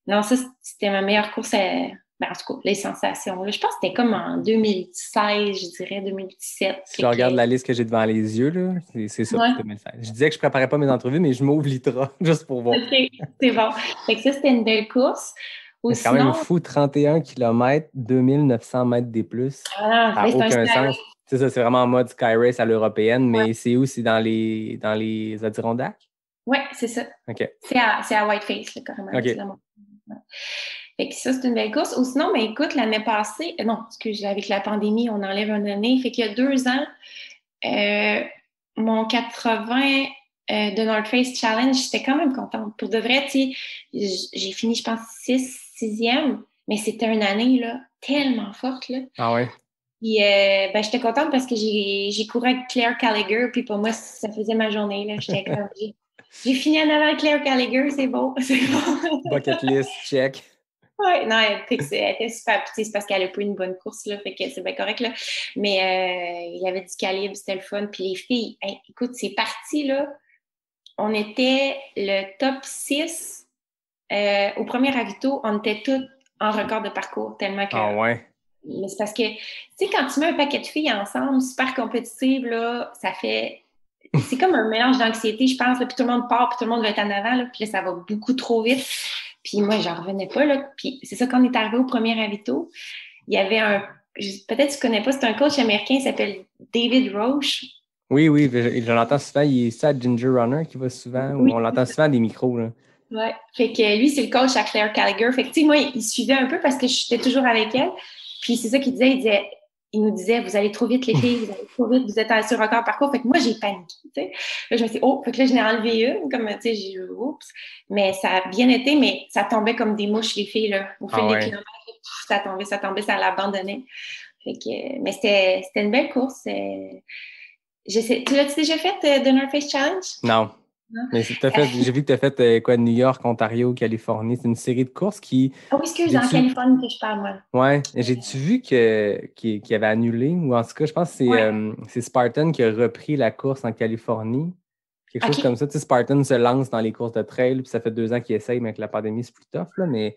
non, ça, c'était ma meilleure course. En tout cas, les sensations. Là, je pense que c'était comme en 2016, je dirais, 2017. Si je regarde la liste que j'ai devant les yeux, là, c'est ça, ouais. 2016. Je disais que je préparais pas mes entrevues, mais je m'ouvre l'ITRA juste pour voir. Okay, c'est bon. Fait que ça, c'était une belle course. Ou c'est quand même fou, 31 km, 2900 mètres des plus. Ah, ça n'a aucun sens. C'est ça, c'est vraiment en mode Sky Race à l'européenne, mais c'est où? C'est dans les Adirondacks? Oui, c'est ça. OK. C'est à Whiteface, là, carrément. OK. Fait que ça, c'est une belle course. Ou sinon, écoute, l'année passée, non, excuse, avec la pandémie, on enlève une année. Fait qu'il y a 2 ans, mon 80 de North Face Challenge, j'étais quand même contente. Pour de vrai, tu sais, j'ai fini, je pense, 6e, mais c'était une année là, tellement forte. Là. Ah ouais? Puis, j'étais contente parce que j'ai couru avec Claire Gallagher, puis pour moi, ça faisait ma journée. Là. J'étais comme, j'ai fini en avant Claire Gallagher, c'est beau, c'est bon. Bucket list, check. Oui, non, elle était super petite, c'est parce qu'elle a pas une bonne course, là, fait que c'est bien correct, là. Mais il y avait du calibre, c'était le fun. Puis les filles, écoute, c'est parti, là. On était le top 6 au premier ravito, on était toutes en record de parcours, tellement que... Ah ouais? Mais c'est parce que, tu sais, quand tu mets un paquet de filles ensemble, super compétitives, là, ça fait... C'est comme un mélange d'anxiété, je pense, là, puis tout le monde part, puis tout le monde va être en avant, là, puis là, ça va beaucoup trop vite. Puis moi, j'en revenais pas, là. Puis c'est ça, quand on est arrivé au premier ravito, il y avait peut-être que tu connais pas, c'est un coach américain, il s'appelle David Roche. Oui, je l'entends souvent. Il est ça à Ginger Runner qui va souvent, oui. On l'entend souvent à des micros, là. Ouais. Fait que lui, c'est le coach à Claire Gallagher. Fait que, tu sais, moi, il suivait un peu parce que j'étais toujours avec elle. Puis c'est ça qu'il disait, il nous disait, vous allez trop vite, les filles, vous allez trop vite, vous êtes sur record parcours. Fait que moi, j'ai paniqué, tu sais. Là, je me suis dit, fait que là, j'en ai enlevé une, comme, tu sais, j'ai oups. Mais ça a bien été, mais ça tombait comme des mouches, les filles, là. Au fil des kilomètres, ça tombait, ça l'abandonnait. Fait que, mais c'était une belle course. Tu l'as-tu déjà fait, The North Face Challenge? Non. Mais j'ai vu que tu as fait New York, Ontario, Californie. C'est une série de courses qui... Oh, excuse, en Californie que je parle, moi. Ouais. J'ai-tu vu qu'il avait annulé? Ou en tout cas, je pense que c'est Spartan qui a repris la course en Californie. Quelque chose comme ça. Tu sais, Spartan se lance dans les courses de trail, puis ça fait 2 ans qu'il essaye, mais avec la pandémie, c'est plus tough. Là, mais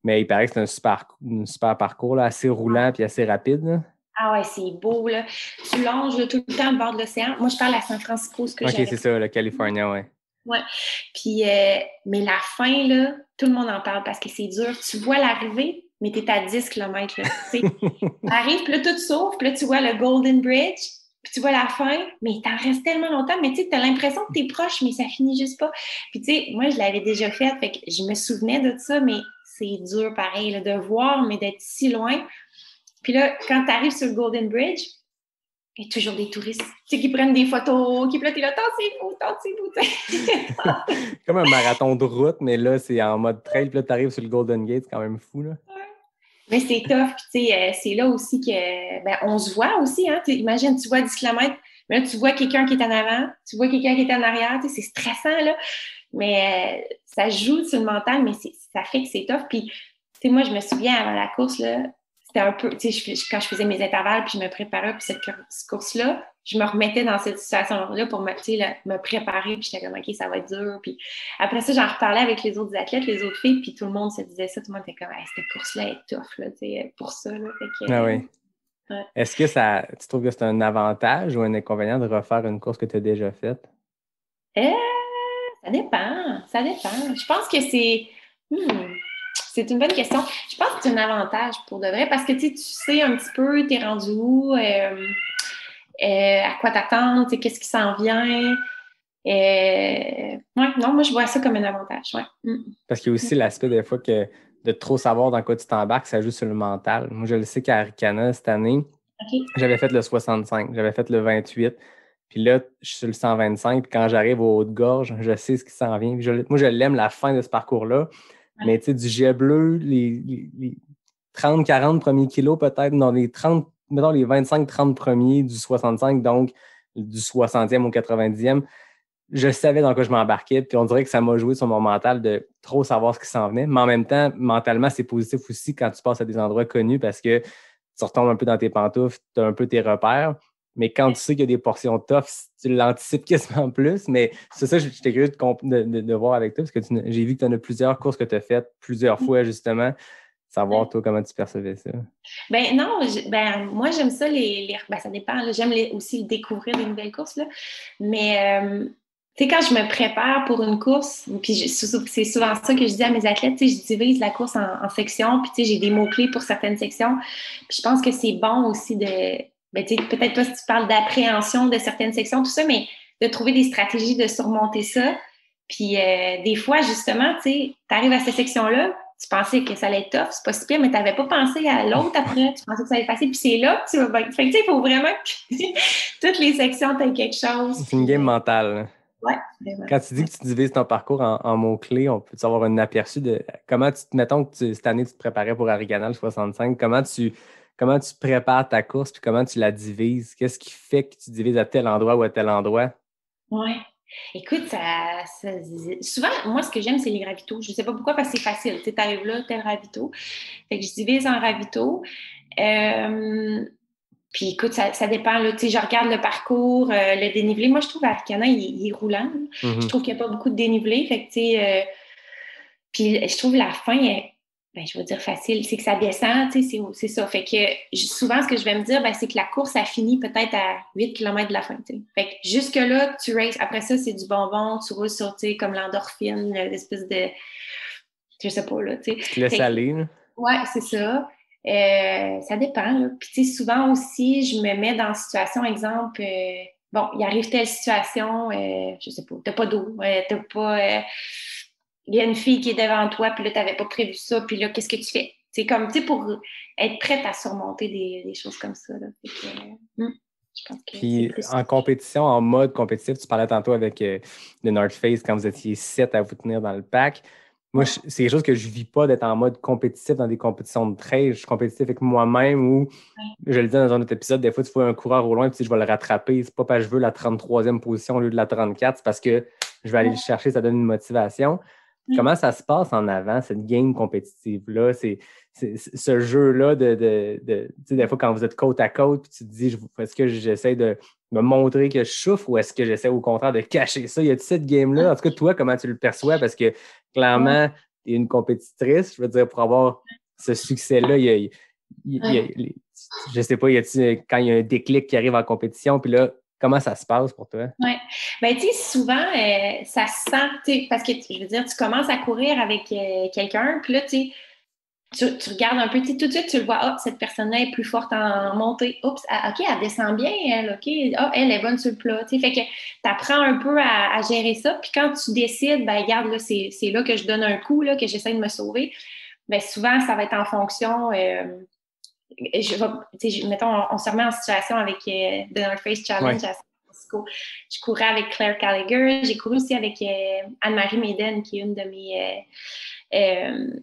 il paraît que c'est un super parcours, là, assez roulant puis assez rapide. Là. Ah ouais, c'est beau, là. Tu longes là, tout le temps au bord de l'océan. Moi, je parle à San Francisco, ce que j'ai. OK, c'est ça, le California, ouais. Ouais. Puis, mais la fin, là, tout le monde en parle parce que c'est dur. Tu vois l'arrivée, mais t'es à 10 km, là. T'arrives, puis là, tout s'ouvre, puis là, tu vois le Golden Bridge, puis tu vois la fin, mais t'en restes tellement longtemps, mais tu sais, t'as l'impression que t'es proche, mais ça finit juste pas. Puis, tu sais, moi, je l'avais déjà fait, fait que je me souvenais de ça, mais c'est dur, pareil, là, de voir, mais d'être si loin. Puis là, quand tu arrives sur le Golden Bridge, il y a toujours des touristes qui prennent des photos, qui plottent là, tassez-vous. Comme un marathon de route, mais là, c'est en mode trail. Puis là, tu arrives sur le Golden Gate, c'est quand même fou, là. Mais c'est tough. Puis, tu sais, c'est là aussi que, on se voit aussi, hein. Imagine, tu vois 10 km, mais là, tu vois quelqu'un qui est en avant, tu vois quelqu'un qui est en arrière, c'est stressant, là. Mais ça joue sur le mental, mais ça fait que c'est tough. Puis, tu sais, moi, je me souviens avant la course, là, c'était un peu, tu sais, quand je faisais mes intervalles, puis je me préparais pour cette course-là, je me remettais dans cette situation-là pour me préparer, puis j'étais comme, OK, ça va être dur. Puis après ça, j'en reparlais avec les autres athlètes, les autres filles, puis tout le monde se disait ça, tout le monde était comme, hey, cette course-là est tough, là, tu sais, pour ça, là. Fait que, ah oui. Ouais. Est-ce que tu trouves que c'est un avantage ou un inconvénient de refaire une course que tu as déjà faite? Ça dépend. Je pense que c'est une bonne question. Je pense que c'est un avantage pour de vrai parce que tu sais un petit peu, t'es rendu où, à quoi t'attendre, qu'est-ce qui s'en vient. Non, moi je vois ça comme un avantage. Ouais. Parce qu'il y a aussi l'aspect des fois que de trop savoir dans quoi tu t'embarques, ça joue sur le mental. Moi, je le sais qu'à Arikana, cette année, j'avais fait le 65, j'avais fait le 28. Puis là, je suis sur le 125, puis quand j'arrive au Haute-Gorge, je sais ce qui s'en vient. Moi, je l'aime, la fin de ce parcours-là. Ouais. Mais tu sais, du jet bleu, les 30-40 premiers kilos peut-être, non, mettons les 25-30 premiers du 65, donc du 60e au 90e, je savais dans quoi je m'embarquais, puis on dirait que ça m'a joué sur mon mental de trop savoir ce qui s'en venait. Mais en même temps, mentalement, c'est positif aussi quand tu passes à des endroits connus parce que tu retombes un peu dans tes pantoufles, tu as un peu tes repères. Mais quand tu sais qu'il y a des portions tough, tu l'anticipes quasiment plus. Mais c'est ça, j'étais curieux de voir avec toi parce que j'ai vu que tu en as plusieurs courses que tu as faites plusieurs fois, justement. Savoir, toi, comment tu percevais ça? Ben non, moi, j'aime ça, ça dépend. Là, j'aime aussi découvrir des nouvelles courses. Là. Mais, tu sais, quand je me prépare pour une course, puis c'est souvent ça que je dis à mes athlètes, tu sais, je divise la course en sections, puis tu sais, j'ai des mots-clés pour certaines sections. Puis je pense que c'est bon aussi de... Ben, tu sais, peut-être pas si tu parles d'appréhension de certaines sections, tout ça, mais de trouver des stratégies de surmonter ça. Puis des fois, justement, tu sais, tu arrives à cette section-là, tu pensais que ça allait être tough, c'est pas si pire, mais tu n'avais pas pensé à l'autre après. Tu pensais que ça allait être facile, puis c'est là que tu vas bien. Fait que, tu sais, il faut vraiment que toutes les sections aient quelque chose. C'est une game mentale. Oui, vraiment. Quand tu dis que tu divises ton parcours en mots-clés, on peut avoir un aperçu de comment mettons que cette année, tu te préparais pour Ariganal 65, comment tu prépares ta course, puis comment tu la divises? Qu'est-ce qui fait que tu divises à tel endroit ou à tel endroit? Oui. Écoute, souvent, moi, ce que j'aime, c'est les ravitaux. Je ne sais pas pourquoi, parce que c'est facile. Tu arrives là, tel ravito. Fait que je divise en ravitaux. Puis écoute, ça dépend. Là, je regarde le parcours, le dénivelé. Moi, je trouve Arcana, il est roulant. Mm-hmm. Je trouve qu'il n'y a pas beaucoup de dénivelé. Fait que, puis je trouve la fin, je vais dire facile, c'est que ça descend, c'est ça. Fait que souvent, ce que je vais me dire, c'est que la course, a fini peut-être à 8 km de la fin. T'sais. Fait que jusque-là, tu races. Après ça, c'est du bonbon, tu roules sur, comme l'endorphine, l'espèce de... Je sais pas, là, tu sais. Tu te laisses aller, là? Ouais, c'est ça. Ça dépend, là. Puis, souvent aussi, je me mets dans une situation, exemple, il arrive telle situation, je sais pas, t'as pas d'eau, t'as pas... il y a une fille qui est devant toi, puis là, tu n'avais pas prévu ça, puis là, qu'est-ce que tu fais? C'est comme, tu sais, pour être prête à surmonter des choses comme ça. Là. Fait que, je pense que puis, en compétition, en mode compétitif, tu parlais tantôt avec The North Face quand vous étiez 7 à vous tenir dans le pack. Moi, c'est quelque chose que je ne vis pas d'être en mode compétitif dans des compétitions de trail. Je suis compétitif avec moi-même ou, je le dis dans un autre épisode, des fois, tu vois un coureur au loin, puis je vais le rattraper. C'est pas parce que je veux la 33e position au lieu de la 34, c'est parce que je vais aller le chercher, ça donne une motivation. Comment ça se passe en avant, cette game compétitive-là? C'est ce jeu-là tu sais, des fois, quand vous êtes côte à côte, puis tu te dis, est-ce que j'essaie de me montrer que je souffre ou est-ce que j'essaie au contraire de cacher ça? Y a-t-il cette game-là? En tout cas, toi, comment tu le perçois? Parce que clairement, tu es une compétitrice. Je veux dire, pour avoir ce succès-là, je sais pas, quand il y a un déclic qui arrive en compétition, puis là, comment ça se passe pour toi? Oui. Bien, tu sais, souvent, ça se sent, parce que, je veux dire, tu commences à courir avec quelqu'un, puis là, tu regardes un peu, tout de suite, tu le vois, cette personne-là est plus forte en montée. Oups, OK, elle descend bien, elle, OK, elle est bonne sur le plat. Tu sais, fait que tu apprends un peu à gérer ça, puis quand tu décides, regarde, là, c'est là que je donne un coup, là, que j'essaie de me sauver. Bien, souvent, ça va être en fonction... mettons, on se remet en situation avec The North Face Challenge à San Francisco. Je courais avec Claire Gallagher. J'ai couru aussi avec Anne-Marie Maiden, qui est une de mes... elle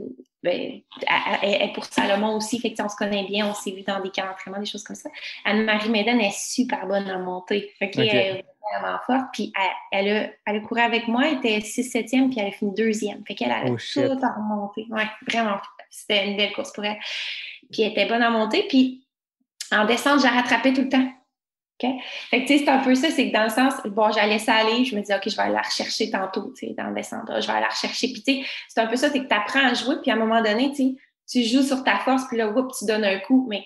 est pour Salomon aussi, fait que on se connaît bien, on s'est vu dans des camps d'entraînement, des choses comme ça. Anne-Marie Maiden est super bonne en montée. Fait que, elle est vraiment forte. Puis elle a couru avec moi, elle était 6-7e, puis elle a fini 2e. Fait qu'elle a tout en remontée. Ouais, vraiment. C'était une belle course pour elle. Puis elle était bonne en montée, puis en descente, j'ai rattrapé tout le temps. Okay? Fait que, tu sais, c'est un peu ça, c'est que dans le sens, j'allais ça aller, je me dis, OK, je vais aller la rechercher tantôt, tu sais, dans le descente, je vais aller la rechercher. Puis, tu sais, c'est un peu ça, c'est que tu apprends à jouer, puis à un moment donné, tu joues sur ta force, puis là, tu donnes un coup. Mais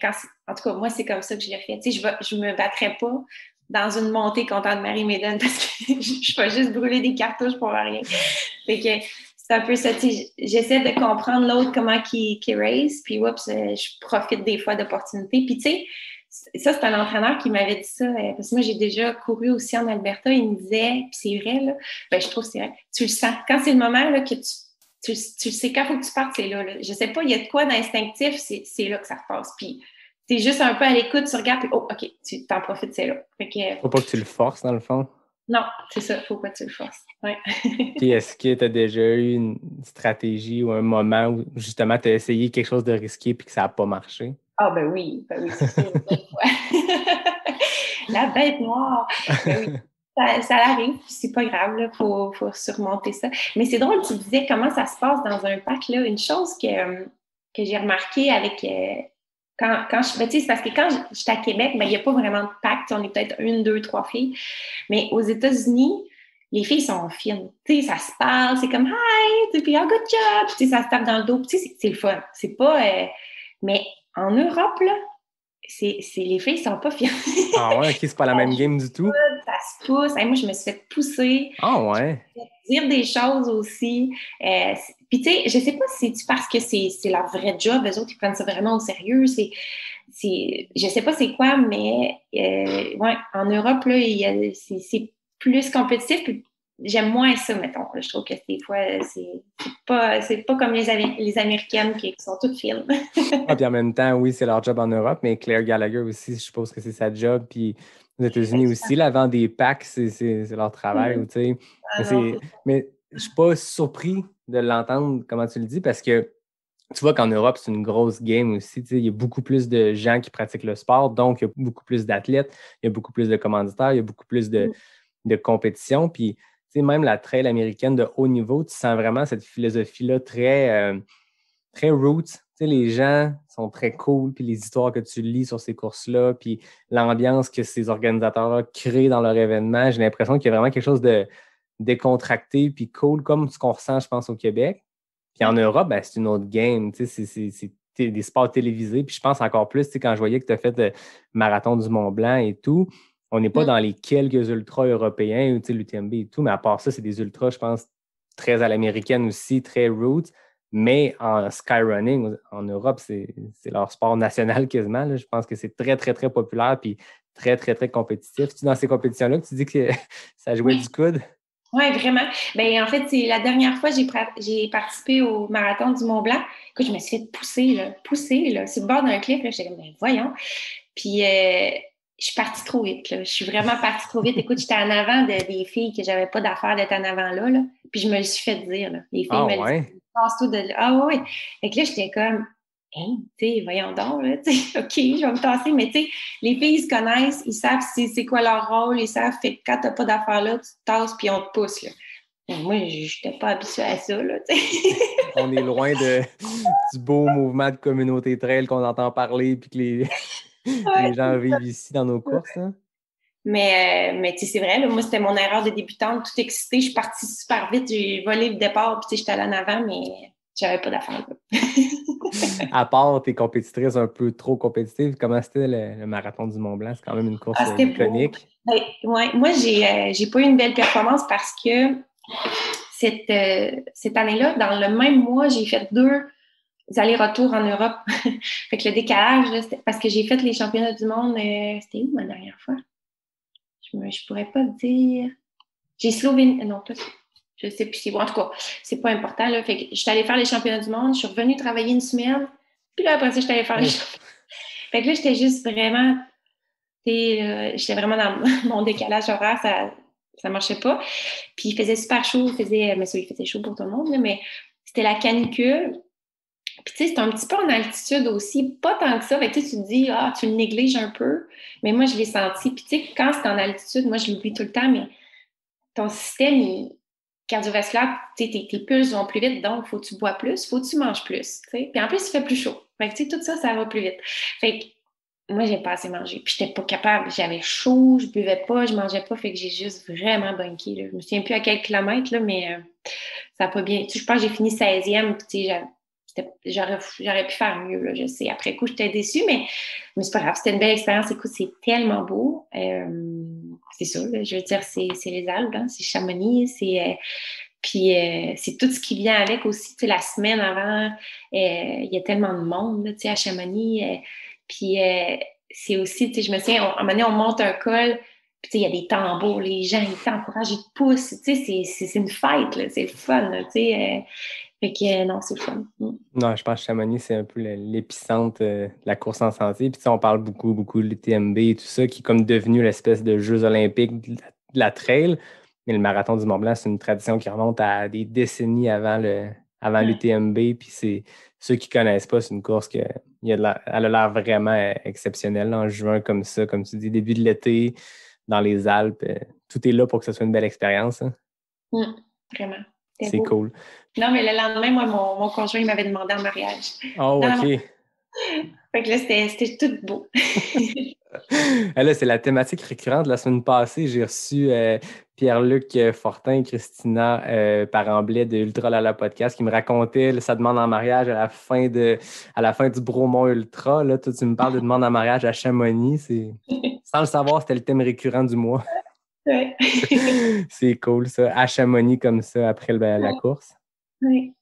en tout cas, moi, c'est comme ça que je l'ai fait. Tu sais, je me battrais pas dans une montée contre Anne-Marie Maiden parce que je vais juste brûler des cartouches pour rien. Fait que, c'est un peu ça, tu sais, j'essaie de comprendre l'autre, comment qu'il race, puis je profite des fois d'opportunités. Puis, tu sais, ça, c'est un entraîneur qui m'avait dit ça, parce que moi, j'ai déjà couru aussi en Alberta. Il me disait, puis c'est vrai, là, je trouve que c'est vrai, tu le sens. Quand c'est le moment là, que tu sais, quand il faut que tu partes, c'est là. Je sais pas, il y a de quoi d'instinctif, c'est là que ça se passe. Puis, t'es juste un peu à l'écoute, tu regardes, puis OK, tu t'en profites, c'est là. Fait que, Faut pas que tu le forces, dans le fond. non, c'est ça, faut pas que tu le forces. Ouais. Puis est-ce que tu as déjà eu une stratégie ou un moment où justement tu as essayé quelque chose de risqué puis que ça n'a pas marché? Ah ben oui, c'est sûr, une fois. La bête noire. Ben oui. Ça arrive, puis c'est pas grave, il faut surmonter ça. Mais c'est drôle, tu disais comment ça se passe dans un pack, là. Une chose que j'ai remarqué avec quand je. Ben, tu sais, c'est parce que quand j'étais à Québec, ben, il n'y a pas vraiment de pack. On est peut-être une, deux, trois filles. Mais aux États-Unis, les filles sont fines. Tu sais, ça se parle, c'est comme hi, puis oh, good job, puis tu sais, ça se tape dans le dos. Tu sais, c'est le fun. C'est pas. Mais en Europe, là, les filles sont pas fines. Ah ouais, ok, c'est pas la même game du tout. Ça se pousse. Hey, moi, je me suis fait pousser. Ah ouais. Je me suis fait dire des choses aussi. Puis, tu sais, je sais pas si c'est parce que c'est leur vrai job. Eux autres, ils prennent ça vraiment au sérieux. Je sais pas c'est quoi, mais ouais, en Europe, là, c'est plus compétitif. Puis j'aime moins ça, mettons. Je trouve que des fois, c'est pas comme les Américaines qui sont toutes fines. Ah, puis en même temps, oui, c'est leur job en Europe, mais Claire Gallagher aussi, je suppose que c'est sa job. Puis aux États-Unis aussi, la vente des packs, c'est leur travail. Tu sais. Ah non, Mais je suis pas surpris de l'entendre, comment tu le dis, parce que tu vois qu'en Europe, c'est une grosse game aussi. Tu sais, il y a beaucoup plus de gens qui pratiquent le sport, donc il y a beaucoup plus d'athlètes, il y a beaucoup plus de commanditaires, il y a beaucoup plus de compétition. Puis, tu sais, même la trail américaine de haut niveau, tu sens vraiment cette philosophie-là très roots. Tu sais, les gens sont très cool, puis les histoires que tu lis sur ces courses-là, puis l'ambiance que ces organisateurs-là créent dans leur événement, j'ai l'impression qu'il y a vraiment quelque chose de décontracté puis cool, comme ce qu'on ressent, je pense, au Québec. Puis en Europe, ben, c'est une autre game. Tu sais, c'est des sports télévisés. Puis je pense encore plus, tu sais, quand je voyais que tu as fait le marathon du Mont-Blanc et tout, on n'est pas dans les quelques ultras européens, tu sais, l'UTMB et tout, mais à part ça, c'est des ultras, je pense, très à l'américaine aussi, très roots. Mais en skyrunning, en Europe, c'est leur sport national quasiment. Là. Je pense que c'est très, très, très populaire puis très, très, très compétitif. Tu dans ces compétitions-là que tu dis que ça jouait du coude? Oui, vraiment. Ben, en fait, c'est la dernière fois que j'ai participé au marathon du Mont-Blanc. Écoute, je me suis fait pousser, là, sur le bord d'un cliff. J'étais comme, ben, voyons. Puis, je suis partie trop vite. Là. Je suis vraiment partie trop vite. Écoute, j'étais en avant des filles que j'avais pas d'affaire d'être en avant là, là. Puis, je me le suis fait dire. Là. Les filles me le disent. Passe-toi de là. Ah oui. Fait que là, j'étais comme, hein, tu sais, voyons donc, là, tu sais, OK, je vais me tasser. Mais tu sais, les filles, ils se connaissent, ils savent c'est quoi leur rôle, ils savent, fait que quand t'as pas d'affaires là, tu te tasses puis on te pousse, là. Et moi, je n'étais pas habituée à ça, là, tu sais. On est loin du beau mouvement de communauté trail qu'on entend parler puis que les gens vivent ici dans nos courses. Hein? Mais tu sais, c'est vrai, là, moi, c'était mon erreur de débutante, tout excitée. Je suis partie super vite, j'ai volé le départ, puis tu sais, j'étais allée en avant, mais j'avais pas d'affaires. À part tes compétitrices un peu trop compétitives, comment c'était le marathon du Mont-Blanc? C'est quand même une course iconique. Ben, ouais, moi, j'ai pas eu une belle performance parce que cette année-là, dans le même mois, j'ai fait 2 allers-retours en Europe. Fait que le décalage, là, c'était parce que j'ai fait les championnats du monde. C'était où ma dernière fois? Je pourrais pas te dire. J'ai Slovénie. Non, toi, je sais plus c'est bon. En tout cas, c'est pas important. Là. Fait que je suis allée faire les championnats du monde. Je suis revenue travailler une semaine. Puis là, après ça, je suis allée faire les championnats. Fait que là, j'étais juste vraiment. J'étais vraiment dans mon décalage horaire. Ça marchait pas. Puis il faisait super chaud. Mais ça, il faisait chaud pour tout le monde. Là, mais c'était la canicule. Puis, tu sais, c'est un petit peu en altitude aussi, pas tant que ça. Fait que, tu te dis, tu le négliges un peu. Mais moi, je l'ai senti. Puis, tu sais, quand c'est en altitude, moi, je l'oublie tout le temps, mais ton système cardiovasculaire, tu sais, tes pulses vont plus vite, donc, faut que tu bois plus, faut que tu manges plus, tu sais. Puis, en plus, il fait plus chaud. Fait que, tu sais, tout ça, ça va plus vite. Fait que, moi, j'ai pas assez mangé. Puis, j'étais pas capable. J'avais chaud, je buvais pas, je mangeais pas. Fait que j'ai juste vraiment bunké, là. Je me souviens plus à quel kilomètre, là, mais ça n'a pas bien. Tu sais, je pense que j'ai fini 16e, puis, tu sais, j'aurais pu faire mieux, là, je sais. Après coup, j'étais déçue, mais c'est pas grave. C'était une belle expérience. Écoute, c'est tellement beau. C'est ça, là, je veux dire, c'est les Alpes, hein, c'est Chamonix, puis c'est tout ce qui vient avec aussi. Tu sais, la semaine avant, il y a tellement de monde, là, tu sais, à Chamonix. Puis c'est aussi, tu sais, je me souviens, à un moment donné, on monte un col, puis tu sais, il y a des tambours, les gens, ils t'encouragent, ils te poussent. Tu sais, c'est une fête, là, c'est le fun, là, tu sais. Fait que non, c'est le fun. Non, je pense que Chamonix, c'est un peu l'épicentre de la course en sentier. Puis on parle beaucoup de l'UTMB et tout ça, qui est comme devenu l'espèce de Jeux olympiques de la trail. Mais le marathon du Mont-Blanc, c'est une tradition qui remonte à des décennies avant l'UTMB. Puis c'est ceux qui ne connaissent pas, c'est une course elle a l'air vraiment exceptionnelle en juin comme ça, comme tu dis, début de l'été, dans les Alpes. Tout est là pour que ce soit une belle expérience. Hein. Vraiment. C'est beau. Cool. Non, mais le lendemain, moi, mon conjoint, il m'avait demandé en mariage. Oh, OK. Fait que là, c'était tout beau. Là, c'est la thématique récurrente. La semaine passée, j'ai reçu Pierre-Luc Fortin et Christina Paremblay de Ultra Lala Podcast qui me racontait sa demande en mariage à la fin du Bromont Ultra. Là, toi, tu me parles de demande en mariage à Chamonix. Sans le savoir, c'était le thème récurrent du mois. Ouais. C'est cool, ça. À Chamonix comme ça, après la course. Oui.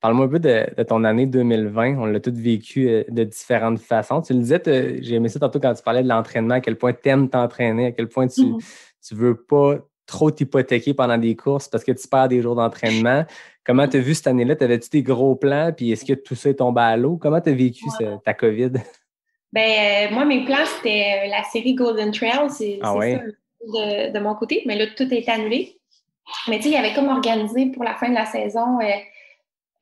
Parle-moi un peu de ton année 2020. On l'a tous vécu de différentes façons. Tu le disais, j'ai aimé ça tantôt quand tu parlais de l'entraînement, à quel point tu aimes t'entraîner, à quel point tu veux pas trop t'hypothéquer pendant des courses parce que tu perds des jours d'entraînement. Comment tu as vu cette année-là? T'avais-tu des gros plans? Puis est-ce que tout ça est tombé à l'eau? Comment tu as vécu ta COVID? Moi, mes plans, c'était la série Golden Trail. C'est ça de mon côté. Mais là, tout a été annulé. Mais tu sais, il y avait comme organisé pour la fin de la saison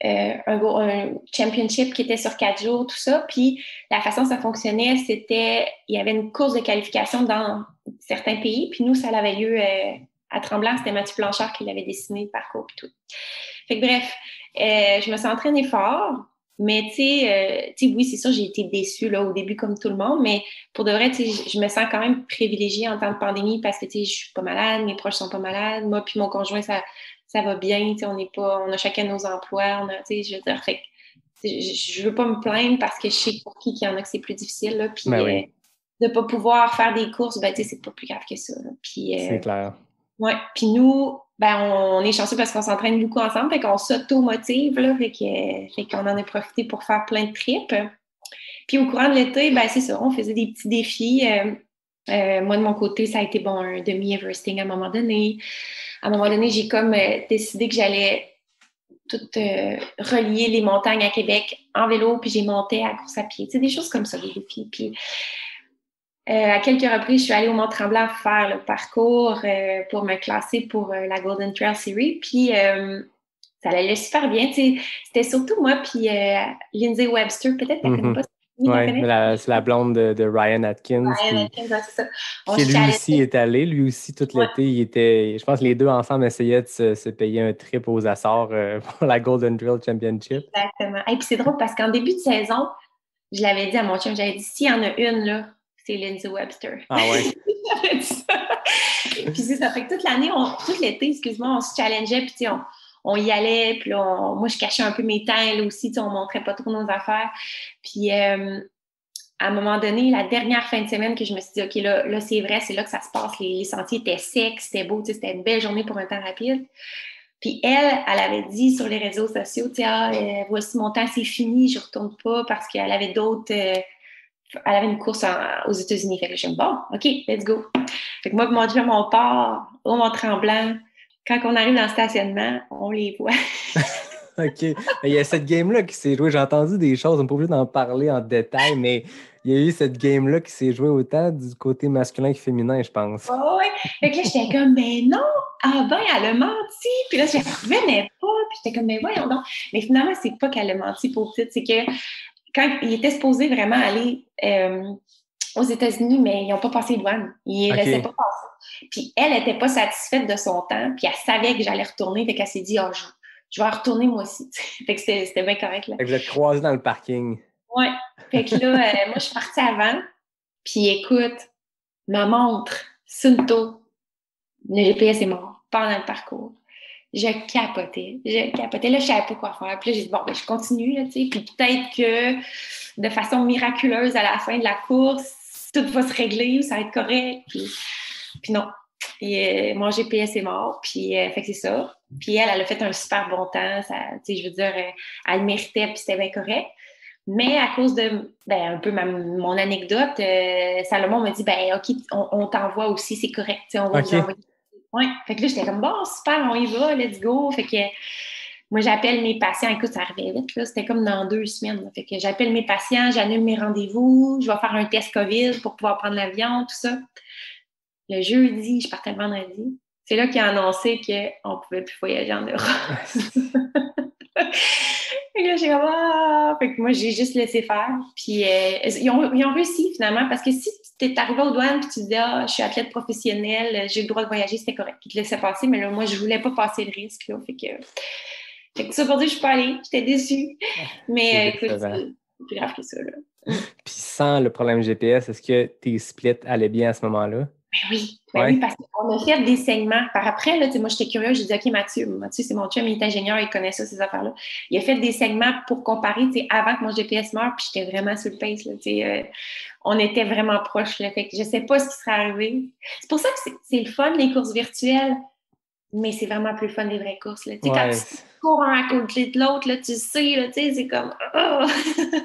un championship qui était sur 4 jours, tout ça. Puis la façon dont ça fonctionnait, c'était, il y avait une course de qualification dans certains pays. Puis nous, ça l'avait eu à Tremblant. C'était Mathieu Blanchard qui l'avait dessiné, le parcours et tout. Fait que bref, je me suis entraînée fort. Mais tu sais, oui, c'est sûr, j'ai été déçue là, au début comme tout le monde, mais pour de vrai, tu sais, je me sens quand même privilégiée en temps de pandémie parce que tu sais, je suis pas malade, mes proches sont pas malades, moi puis mon conjoint, ça va bien, tu sais, on a chacun nos emplois, tu sais, je veux dire, fait que je veux pas me plaindre parce que je sais pour qui qu'il y en a que c'est plus difficile, là, puis de pas pouvoir faire des courses, ben tu sais, c'est pas plus grave que ça, là. Puis, c'est clair. Ouais, puis nous, ben on est chanceux parce qu'on s'entraîne beaucoup ensemble, fait qu'on s'auto-motive, là, fait qu'on en a profité pour faire plein de trips. Puis au courant de l'été, ben c'est ça, on faisait des petits défis. Moi, de mon côté, ça a été un demi-Everesting à un moment donné. À un moment donné, j'ai comme décidé que j'allais tout relier les montagnes à Québec en vélo, puis j'ai monté à course à pied. Tu sais, des choses comme ça, des défis. Puis à quelques reprises, je suis allée au Mont-Tremblant faire le parcours pour me classer pour la Golden Trail Series. Puis, ça allait super bien. Tu sais, c'était surtout moi puis Lindsay Webster. Peut-être qu'elle ne connaît pas. Oui, c'est la blonde de Ryan Atkins. Ryan Atkins, c'est ça. Qui lui aussi est allé. Lui aussi, tout l'été, je pense que les deux ensemble essayaient de se payer un trip aux Açores pour la Golden Trail Championship. Exactement. Et puis, c'est drôle parce qu'en début de saison, je l'avais dit à mon chum, j'avais dit, s'il y en a une, là, c'est Lindsay Webster. Ah ouais? J'avais dit ça. Puis ça fait que toute l'année, tout l'été, excuse-moi, on se challengeait, puis tu sais, on y allait, puis là, moi, je cachais un peu mes temps, là aussi, tu sais, on montrait pas trop nos affaires. Puis à un moment donné, la dernière fin de semaine que je me suis dit, OK, là c'est vrai, c'est là que ça se passe, les sentiers étaient secs, c'était beau, tu sais, c'était une belle journée pour un temps rapide. Puis elle avait dit sur les réseaux sociaux, tu sais, voici mon temps, c'est fini, je retourne pas parce qu'elle avait d'autres... elle avait une course aux États-Unis. Fait que je me suis dit, bon, OK, let's go. Fait que moi, mon chum, on part au Mont-Tremblant. Quand on arrive dans le stationnement, on les voit. OK. Il y a cette game-là qui s'est jouée. J'ai entendu des choses, on n'est pas obligé d'en parler en détail, mais il y a eu cette game-là qui s'est jouée autant du côté masculin que féminin, je pense. Oh, oui. Fait que là, j'étais comme, mais non, elle a menti. Puis là, je ne revenais pas. Puis j'étais comme, mais voyons donc. Mais finalement, c'est pas qu'elle a menti, pour petite, c'est que quand il était supposé vraiment aller aux États-Unis, mais ils n'ont pas passé les douanes. Ils ne laissaient pas passer. Puis elle n'était pas satisfaite de son temps, puis elle savait que j'allais retourner, fait qu'elle s'est dit, je vais retourner moi aussi. Fait que c'était bien correct. Là. Fait que vous êtes croisés dans le parking. Oui. Fait que là, moi, je suis partie avant, puis écoute, ma montre, Sunto, le GPS est mort pendant le parcours. Je capotais. Là, je savais pas quoi faire. Puis là, j'ai dit, bon, ben, je continue, là, tu sais. Puis peut-être que de façon miraculeuse, à la fin de la course, tout va se régler, ça va être correct. Puis non. Et mon GPS est mort. Puis, fait que c'est ça. Puis elle a fait un super bon temps. Ça, tu sais, je veux dire, elle le méritait, puis c'était bien correct. Mais à cause de, un peu mon anecdote, Salomon m'a dit, OK, on t'envoie aussi, c'est correct. On va vous envoyer. Oui, fait que là, j'étais comme, bon, super, on y va, let's go. Fait que moi, j'appelle mes patients. Écoute, ça arrivait vite, là. C'était comme dans 2 semaines. Là. Fait que j'appelle mes patients, j'annule mes rendez-vous, je vais faire un test COVID pour pouvoir prendre l'avion, tout ça. Le jeudi, je partais le vendredi. C'est là qu'il a annoncé qu'on ne pouvait plus voyager en Europe. Fait que là, j'ai comme, ah! Fait que moi, j'ai juste laissé faire. Puis, ils ont réussi, finalement, parce que si tu es arrivé aux douanes et tu disais, ah, je suis athlète professionnel, j'ai le droit de voyager, c'était correct. Ils te laissaient passer, mais là, moi, je voulais pas passer le risque, là. Fait que ça pour dire, je suis pas allée. J'étais déçue. Mais écoute, c'est plus grave que ça, là. Puis sans le problème GPS, est-ce que tes splits allaient bien à ce moment-là? Oui, parce qu'on a fait des saignements. Par après, là, moi, j'étais curieuse, j'ai dit, OK, Mathieu, c'est mon chum, il est ingénieur, il connaît ça, ces affaires-là. Il a fait des saignements pour comparer, avant que mon GPS meure, puis j'étais vraiment sur le pace, là, on était vraiment proches, là. Fait que je sais pas ce qui serait arrivé. C'est pour ça que c'est le fun, les courses virtuelles, mais c'est vraiment plus le fun des vraies courses, là. Quand tu cours un à côté de l'autre, là, tu sais, là, c'est comme... Oh!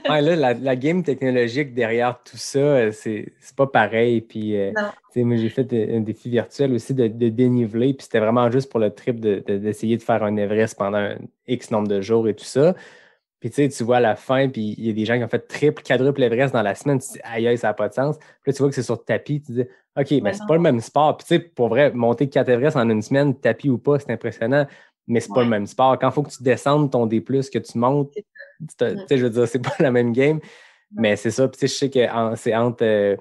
Ouais, là, la game technologique derrière tout ça, c'est pas pareil. Puis, moi, j'ai fait un défi virtuel aussi de déniveler, puis c'était vraiment juste pour le trip d'essayer de faire un Everest pendant un X nombre de jours et tout ça. Puis, tu vois à la fin, puis il y a des gens qui ont fait triple, quadruple Everest dans la semaine. Tu te dis, aïe, ça n'a pas de sens. Puis là, tu vois que c'est sur tapis. Tu te dis, OK, mais c'est pas le même sport. Puis, pour vrai, monter 4 Everest en une semaine, tapis ou pas, c'est impressionnant, mais c'est pas le même sport. Quand il faut que tu descendes ton D+, que tu montes, je veux dire, c'est pas la même game. Mais c'est ça. Puis, je sais que c'est entre.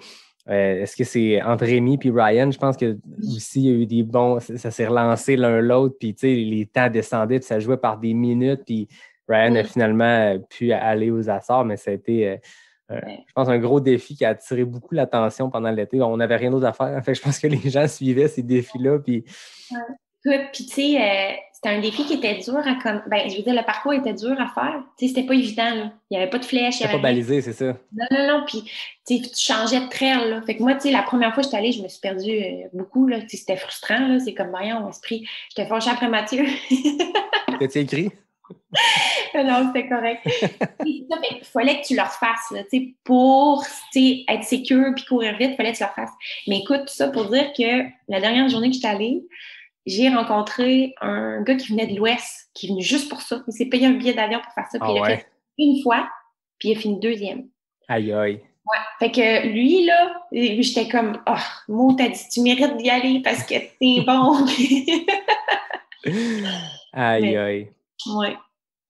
Est-ce que c'est entre Rémi et Ryan? Je pense que aussi, il y a eu des bons. Ça s'est relancé l'un l'autre. Puis, les temps descendaient. Puis, ça jouait par des minutes. Puis, Ryan a finalement pu aller aux Açores. Mais ça a été, je pense, un gros défi qui a attiré beaucoup l'attention pendant l'été. On n'avait rien d'autre à faire. Fait que je pense que les gens suivaient ces défis-là. Puis, puis tu sais, c'était un défi qui était dur à je veux dire, le parcours était dur à faire. Tu sais, c'était pas évident, là. Il n'y avait pas de flèche. C'était pas balisé, c'est ça. Non. Puis, tu changeais de trail, là. Fait que moi, tu sais, la première fois que j'étais allée, je me suis perdue beaucoup, là. Tu sais, c'était frustrant, là. C'est comme, voyons, esprit. J'étais fâchée après Mathieu. T'as-tu écrit? Non, c'était correct. Il fallait que tu le refasses, là, pour être sécure puis courir vite, il fallait que tu le refasses. Mais écoute, tout ça pour dire que la dernière journée que j'étais allée, j'ai rencontré un gars qui venait de l'Ouest, qui est venu juste pour ça. Il s'est payé un billet d'avion pour faire ça, puis il l'a fait une fois, puis il a fini 2e. Aïe. Ouais. Fait que lui, là, j'étais comme, oh, Mo, t'as dit, tu mérites d'y aller parce que t'es bon. Aïe. Ouais.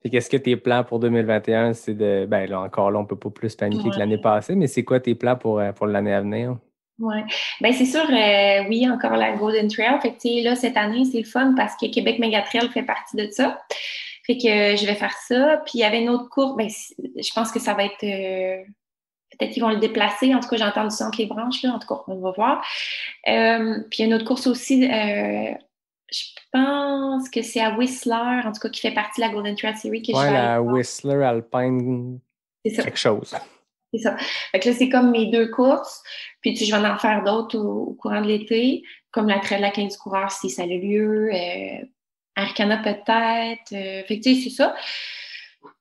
Fait qu'est-ce que tes plans pour 2021, c'est de. Ben là, encore là, on peut pas plus planifier que l'année passée, mais c'est quoi tes plans pour l'année à venir? Oui. Ben c'est sûr, oui, encore la Golden Trail. Fait que, là, cette année, c'est le fun parce que Québec Mégatrail fait partie de ça. Fait que je vais faire ça. Puis il y avait une autre course. Ben, je pense que ça va être... peut-être qu'ils vont le déplacer. En tout cas, j'ai entendu ça entre les branches, là. En tout cas, on va voir. Puis il y a une autre course aussi. Je pense que c'est à Whistler, en tout cas, qui fait partie de la Golden Trail Series. Que je vais la aller Whistler Alpine quelque chose. C'est ça. Fait que là, c'est comme mes 2 courses. Puis, tu sais, je vais en faire d'autres au courant de l'été, comme la trail de la 15 coureurs, si ça a lieu. Arcana, peut-être. Fait que, tu sais, c'est ça.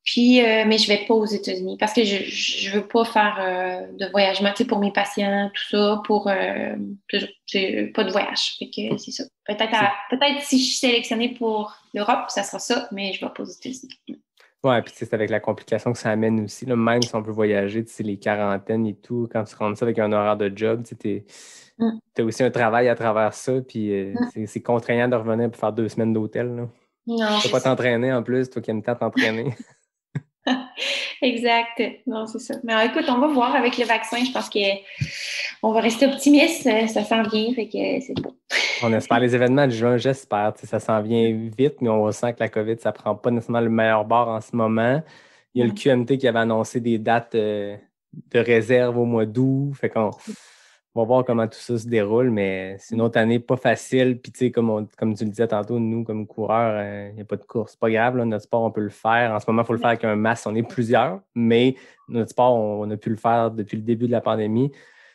Puis, mais je vais pas aux États-Unis parce que je veux pas faire de voyagement, tu sais, pour mes patients, tout ça, pour pas de voyage. Fait que c'est ça. Peut-être si je suis sélectionnée pour l'Europe, ça sera ça, mais je vais pas aux États-Unis. Ouais, puis c'est avec la complication que ça amène aussi. Là, même si on peut voyager, les quarantaines et tout, quand tu rentres ça avec un horaire de job, tu as aussi un travail à travers ça, puis c'est contraignant de revenir pour faire 2 semaines d'hôtel. Là. Non. Tu peux pas t'entraîner en plus, toi qui aimes tant t'entraîner. Exact. Non, c'est ça. Mais alors, écoute, on va voir avec le vaccin. Je pense qu'on va rester optimiste. Ça s'en vient, fait que c'est beau. On espère les événements de juin, j'espère. Ça s'en vient vite, mais on sent que la COVID, ça prend pas nécessairement le meilleur bord en ce moment. Il y a le QMT qui avait annoncé des dates de réserve au mois d'août. Fait qu'on va voir comment tout ça se déroule, mais c'est une autre année pas facile. Puis, tu sais, comme tu le disais tantôt, nous, comme coureurs, il n'y a pas de course. C'est pas grave, là, notre sport, on peut le faire. En ce moment, il faut le faire avec un masque. On est plusieurs, mais notre sport, on a pu le faire depuis le début de la pandémie.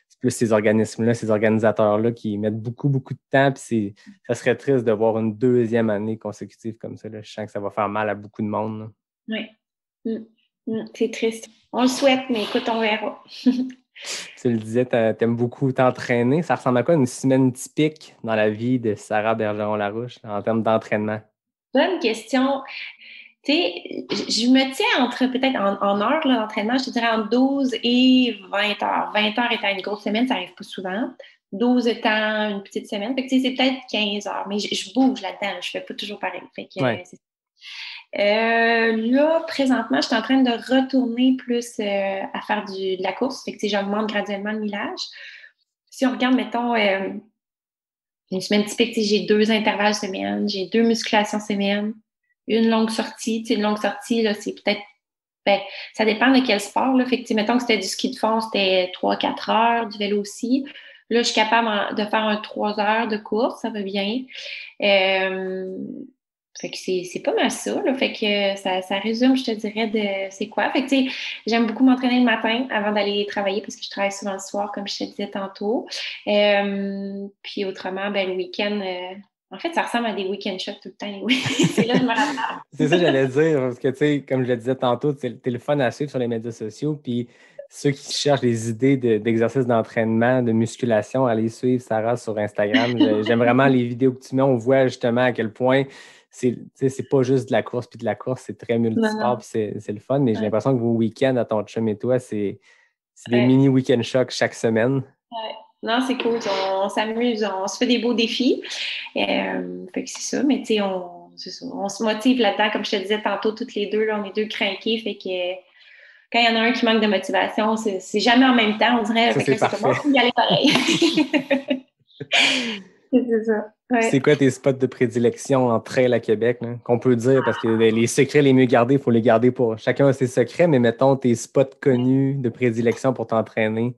C'est plus ces organismes-là, ces organisateurs-là qui mettent beaucoup, beaucoup de temps. Puis ça serait triste de voir une 2e année consécutive comme ça. Là. Je sens que ça va faire mal à beaucoup de monde. Là. Oui. C'est triste. On le souhaite, mais écoute, on verra. Tu le disais, t'aimes beaucoup t'entraîner. Ça ressemble à quoi une semaine typique dans la vie de Sarah Bergeron-Larouche en termes d'entraînement? Bonne question. sais, je me tiens entre peut-être en heures là, d'entraînement, je te dirais entre 12 et 20 heures. 20 heures étant une grosse semaine, ça n'arrive pas souvent. 12 étant une petite semaine. Fait que, tu sais, c'est peut-être 15 heures. Mais je bouge là-dedans. Là, je ne fais pas toujours pareil. Fait que, c'est là, présentement, je suis en train de retourner plus à faire de la course. Fait que, tu sais, j'augmente graduellement le millage. Si on regarde, mettons, une semaine typique, tu sais, j'ai 2 intervalles semaine, j'ai 2 musculations semaine, une longue sortie. Tu sais, une longue sortie, là, c'est peut-être, ça dépend de quel sport, là. Fait que, tu sais, mettons que c'était du ski de fond, c'était 3-4 heures, du vélo aussi. Là, je suis capable de faire un 3 heures de course, ça va bien. Fait que c'est pas mal ça, là. Fait que ça résume, je te dirais, de c'est quoi. Fait que, tu sais, j'aime beaucoup m'entraîner le matin avant d'aller travailler parce que je travaille souvent le soir, comme je te disais tantôt. Puis autrement, le week-end, en fait, ça ressemble à des week-end shots tout le temps. Oui. C'est là que je me rattrape. C'est ça que j'allais dire, parce que, tu sais, comme je le disais tantôt, t'es le fun à suivre sur les médias sociaux, puis ceux qui cherchent des idées d'exercices d'entraînement, de musculation, allez suivre Sarah sur Instagram. J'aime vraiment les vidéos que tu mets. On voit justement à quel point c'est pas juste de la course puis de la course, c'est très multisport puis c'est le fun. Mais j'ai l'impression que vos week-ends à ton chum et toi, c'est des mini week-end shocks chaque semaine. Ouais. Non, c'est cool. On s'amuse, on se fait des beaux défis. Fait que c'est ça, mais tu sais, on se motive là-dedans. Comme je te disais tantôt, toutes les deux, là, on est deux crinqués. Fait que quand il y en a un qui manque de motivation, c'est jamais en même temps, on dirait. Ça, c'est parfait. Comme, y aller pareil. C'est ça. Ouais. C'est quoi tes spots de prédilection en trail à Québec, là, qu'on peut dire? Parce que les secrets les mieux gardés, il faut les garder pour chacun a ses secrets, mais mettons tes spots connus de prédilection pour t'entraîner.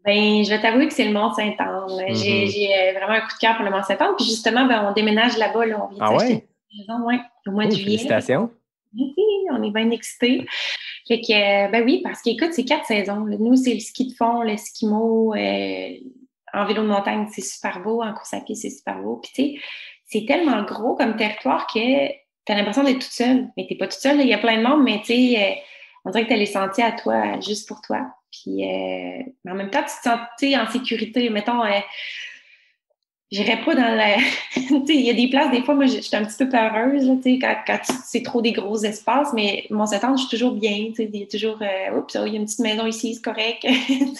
Je vais t'avouer que c'est le Mont-Saint-Anne. Mm-hmm. J'ai vraiment un coup de cœur pour le Mont-Saint-Anne. Puis justement, on déménage là-bas. Là, on vient d'acheter une maison, au mois de juillet. Félicitations. Oui, on est bien excités. Fait que, oui, parce qu'écoute, c'est 4 saisons. Là. Nous, c'est le ski de fond, le skimo, en vélo de montagne, c'est super beau. En course à pied, c'est super beau. Puis, tu sais, c'est tellement gros comme territoire que tu as l'impression d'être toute seule. Mais tu n'es pas toute seule. Il y a plein de monde, mais tu sais, on dirait que tu as les sentiers à toi, juste pour toi. Puis, mais en même temps, tu te sens en sécurité. Mettons, j'irais pas dans la... tu sais, il y a des places, des fois, moi, je suis un petit peu peureuse, là, tu sais, quand c'est trop des gros espaces, mais Mont-Saint-Anne, je suis toujours bien, tu sais, il y a toujours... oups, il y a une petite maison ici, c'est correct.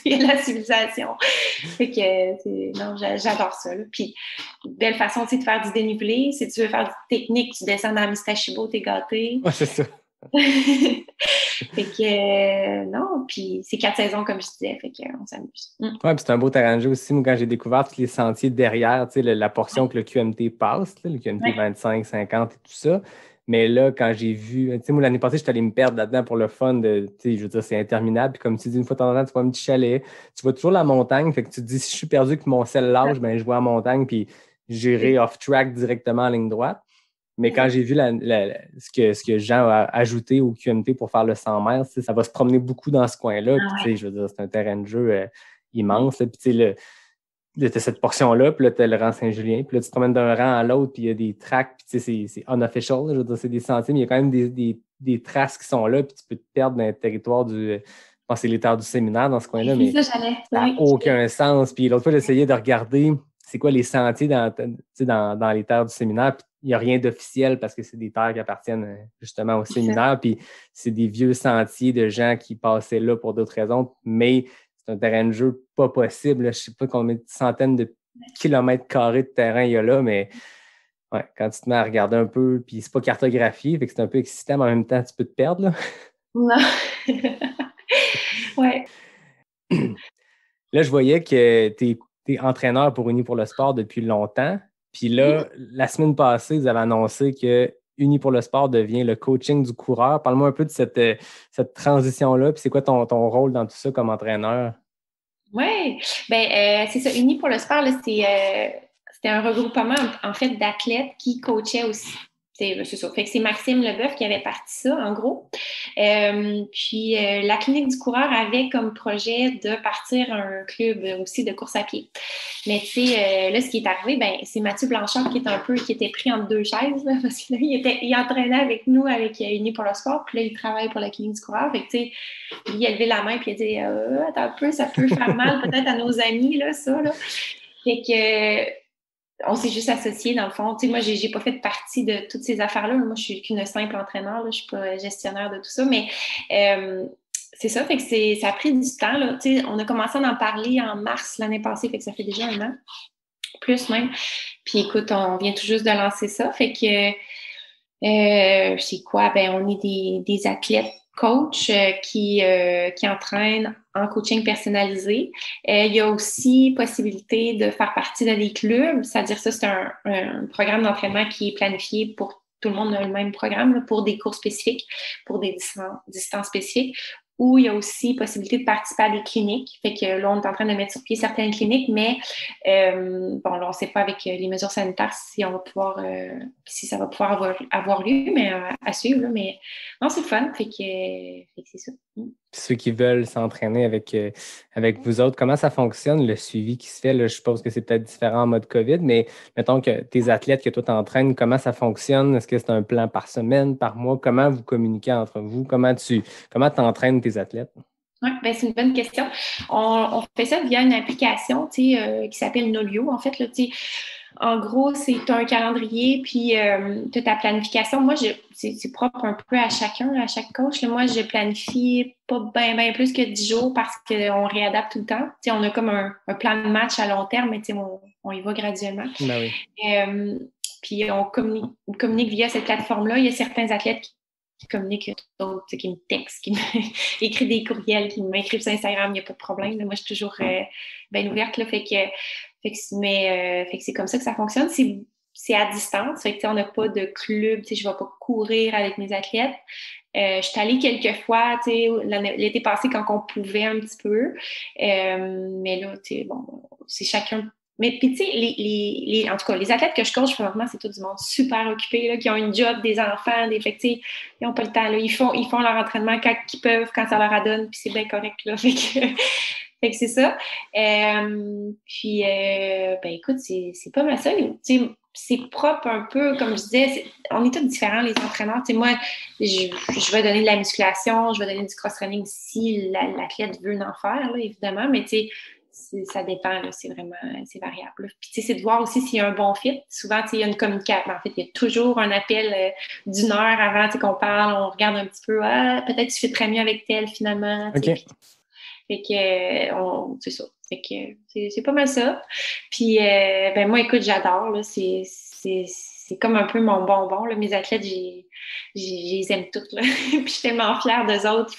Il y a la civilisation. Fait que, non, j'adore ça, là. Puis, belle façon, tu sais, de faire du dénivelé. Si tu veux faire du technique, tu descends dans la Mistachibo, t'es gâté. Ouais, c'est ça. Fait que non, puis c'est 4 saisons comme je disais, fait qu'on s'amuse. Oui, puis c'est un beau terrain de jeu aussi. Moi, quand j'ai découvert tous les sentiers derrière, tu sais, la portion que le QMT passe, là, le QMT 25, 50 et tout ça. Mais là, quand j'ai vu, tu sais, moi, l'année passée, j'étais allé me perdre là-dedans pour le fun de, tu sais, je veux dire, c'est interminable. Puis comme tu dis, une fois de temps en temps, tu vois un petit chalet, tu vois toujours la montagne. Fait que tu te dis, si je suis perdu que mon sel lâche, je vois la montagne, puis j'irai off-track directement en ligne droite. Mais quand j'ai vu ce que Jean a ajouté au QMT pour faire le 100 mètres, ça va se promener beaucoup dans ce coin-là. Puis, je veux dire, c'est un terrain de jeu immense. Puis, tu sais, tu as cette portion-là, puis là, tu as le rang Saint-Julien. Puis là, tu te promènes d'un rang à l'autre, puis il y a des tracks. Puis, tu sais, c'est unofficial. Je veux dire, c'est des sentiers, mais il y a quand même des traces qui sont là. Puis, tu peux te perdre dans le territoire je pense que c'est les terres du séminaire dans ce coin-là. Mais ça n'a aucun sens. Puis, l'autre fois, j'essayais de regarder c'est quoi les sentiers dans les terres du séminaire. Puis, il n'y a rien d'officiel parce que c'est des terres qui appartiennent justement au séminaire. Puis c'est des vieux sentiers de gens qui passaient là pour d'autres raisons. Mais c'est un terrain de jeu pas possible. Là. Je ne sais pas combien de centaines de kilomètres carrés de terrain il y a là, mais ouais, quand tu te mets à regarder un peu, puis c'est pas cartographié, fait que c'est un peu excitant, mais en même temps, tu peux te perdre. Là. Non. Ouais. Là, je voyais que tu es entraîneur pour Unis pour le sport depuis longtemps. Puis là, la semaine passée, vous avez annoncé que Unis pour le sport devient le coaching du coureur. Parle-moi un peu de cette transition-là. Puis c'est quoi ton rôle dans tout ça comme entraîneur? Oui, c'est ça. Unis pour le sport, là, c'était un regroupement, en fait, d'athlètes qui coachaient aussi. C'est ça. Fait que c'est Maxime Leboeuf qui avait parti ça, en gros. Puis la clinique du coureur avait comme projet de partir un club aussi de course à pied. Mais tu sais, là, ce qui est arrivé, c'est Mathieu Blanchard qui était pris entre deux chaises, là, parce que là, il entraînait avec nous, avec Unis pour le sport, puis là, il travaille pour la clinique du coureur. Fait que tu sais, lui, il a levé la main, puis il a dit attends un peu, ça peut faire mal peut-être à nos amis, là, ça, là. Fait que on s'est juste associés, dans le fond. Tu sais, moi, j'ai pas fait partie de toutes ces affaires-là. Moi, je suis qu'une simple entraîneur, là. Je suis pas gestionnaire de tout ça, mais c'est ça, fait que ça a pris du temps, là. Tu sais, on a commencé à en parler en mars l'année passée, fait que ça fait déjà un an, plus même. Puis écoute, on vient tout juste de lancer ça, fait que c'est quoi? Ben, on est des athlètes coach qui entraînent en coaching personnalisé. Il y a aussi possibilité de faire partie de des clubs, c'est-à-dire ça, c'est un programme d'entraînement qui est planifié pour tout le monde a le même programme là, pour des cours spécifiques, pour des distances spécifiques, où il y a aussi possibilité de participer à des cliniques. Fait que là, on est en train de mettre sur pied certaines cliniques, mais bon, là, on ne sait pas avec les mesures sanitaires si on va pouvoir, si ça va pouvoir avoir lieu, mais à suivre. Là, mais non, c'est le fun. Fait que c'est ça. Ceux qui veulent s'entraîner avec vous autres, comment ça fonctionne, le suivi qui se fait? Là, je suppose que c'est peut-être différent en mode COVID, mais mettons que tes athlètes que toi t'entraînes, comment ça fonctionne? Est-ce que c'est un plan par semaine, par mois? Comment vous communiquez entre vous? Comment t'entraînes tes athlètes? Oui, ben c'est une bonne question. On fait ça via une application qui s'appelle Nolio. En fait, là, en gros, c'est un calendrier, puis tu as ta planification. Moi, c'est propre un peu à chacun, à chaque coach. Là. Moi, je planifie pas bien plus que 10 jours parce qu'on réadapte tout le temps. T'sais, on a comme un plan de match à long terme, mais on y va graduellement. Ben oui. Puis on communique via cette plateforme-là. Il y a certains athlètes qui communiquent d'autres, qui me textent, qui m'écrivent des courriels, qui m'écrivent sur Instagram, il n'y a pas de problème. Là. Moi, je suis toujours bien ouverte. Là, fait que c'est comme ça que ça fonctionne. C'est à distance. Fait que, on n'a pas de club. Je ne vais pas courir avec mes athlètes. Je suis allée quelques fois, l'été passé, quand on pouvait un petit peu. Mais là, bon, c'est chacun. Mais puis, tu sais, en tout cas, les athlètes que je coach, présentement, c'est tout du monde super occupé, là, qui ont une job, des enfants, fait que, ils n'ont pas le temps, là. Ils font leur entraînement quand ils peuvent, quand ça leur adonne, puis c'est bien correct, là. Fait que c'est ça. Puis, ben écoute, c'est pas mal ça. Tu sais, c'est propre un peu, comme je disais, on est tous différents, les entraîneurs. Tu sais, moi, je vais donner de la musculation, je vais donner du cross-training si l'athlète veut en faire, là, évidemment, mais tu sais, ça dépend, là, c'est variable. Là. Puis, tu sais, c'est de voir aussi s'il y a un bon fit. Souvent, tu sais, il y a une communication. En fait, il y a toujours un appel d'1 heure avant, tu sais, qu'on parle, on regarde un petit peu, peut-être tu fais très mieux avec tel, finalement. OK. Fait que, c'est ça. Fait que c'est pas mal ça. Puis, ben moi, écoute, j'adore, là. C'est comme un peu mon bonbon, là. Mes athlètes, je les aime toutes, là. Puis, je suis tellement fière d'eux autres. Ils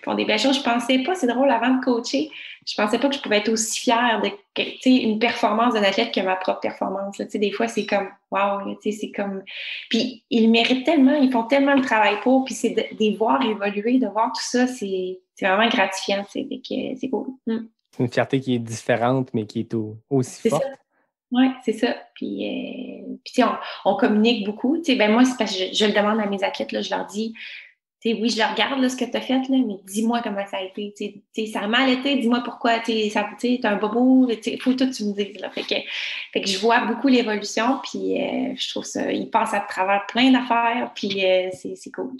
font des belles choses. Je pensais pas, c'est drôle, avant de coacher, je pensais pas que je pouvais être aussi fière de, tu sais, une performance d'un athlète que ma propre performance, là. Tu sais, des fois, c'est comme, wow, tu sais, c'est comme... Puis, ils méritent tellement, ils font tellement le travail pour, puis c'est de les voir évoluer, de voir tout ça, c'est vraiment gratifiant, tu sais, fait que c'est cool. C'est une fierté qui est différente, mais qui est aussi forte. Oui, c'est ça. Puis on communique beaucoup. Tu sais, ben moi, c'est parce que je le demande à mes athlètes, là, je leur dis, tu sais, oui, je leur regarde là, ce que tu as fait, là, mais dis-moi comment ça a été. Tu sais, ça a mal été, dis-moi pourquoi. Tu sais, t'as un bobo, il faut tout que tu me dises. Là. Fait que je vois beaucoup l'évolution, puis je trouve ça, ils passent à travers plein d'affaires, puis c'est cool.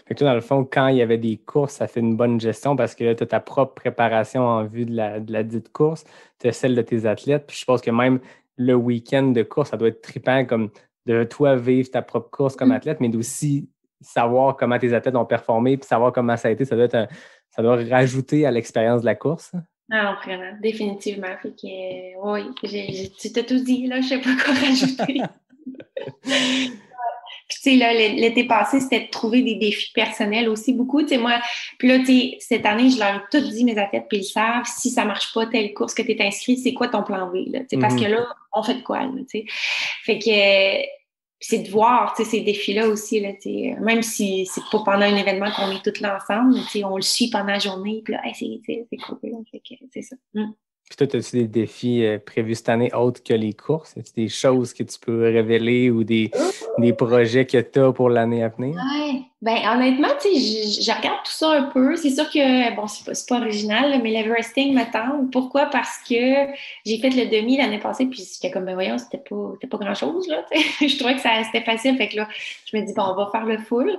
Fait que toi, dans le fond, quand il y avait des courses, ça fait une bonne gestion parce que là, tu as ta propre préparation en vue de la dite course, tu as celle de tes athlètes. Puis je pense que même le week-end de course, ça doit être trippant comme de toi vivre ta propre course comme athlète, mais d'aussi savoir comment tes athlètes ont performé puis savoir comment ça a été, ça doit rajouter à l'expérience de la course. Ah, vraiment, définitivement. Fait que, oui, tu t'as tout dit, là, je sais pas quoi rajouter. Puis, tu sais, là, l'été passé, c'était de trouver des défis personnels aussi beaucoup. Tu sais, moi, puis là, tu sais, cette année, je leur ai tout dit, mes athlètes, puis ils savent, si ça marche pas, telle course que tu es inscrit, c'est quoi ton plan B, là? Tu sais, parce que là, on fait de quoi, là, tu sais? Fait que, c'est de voir, tu sais, ces défis-là aussi, là, tu sais, même si c'est pas pendant un événement qu'on est tous là ensemble, tu sais, on le suit pendant la journée, puis là, hey, c'est cool, là, fait que, c'est ça. Puis toi, as-tu des défis prévus cette année autres que les courses? As-tu des choses que tu peux révéler ou des projets que tu as pour l'année à venir? Ouais, ben honnêtement, tu sais, je regarde tout ça un peu. C'est sûr que, bon, c'est pas original, là, mais l'Everesting m'attend. Pourquoi? Parce que j'ai fait le demi l'année passée, puis j'étais comme, ben voyons, c'était pas grand-chose, là, tu sais. Je trouvais que c'était facile, fait que là, je me dis, bon, on va faire le full.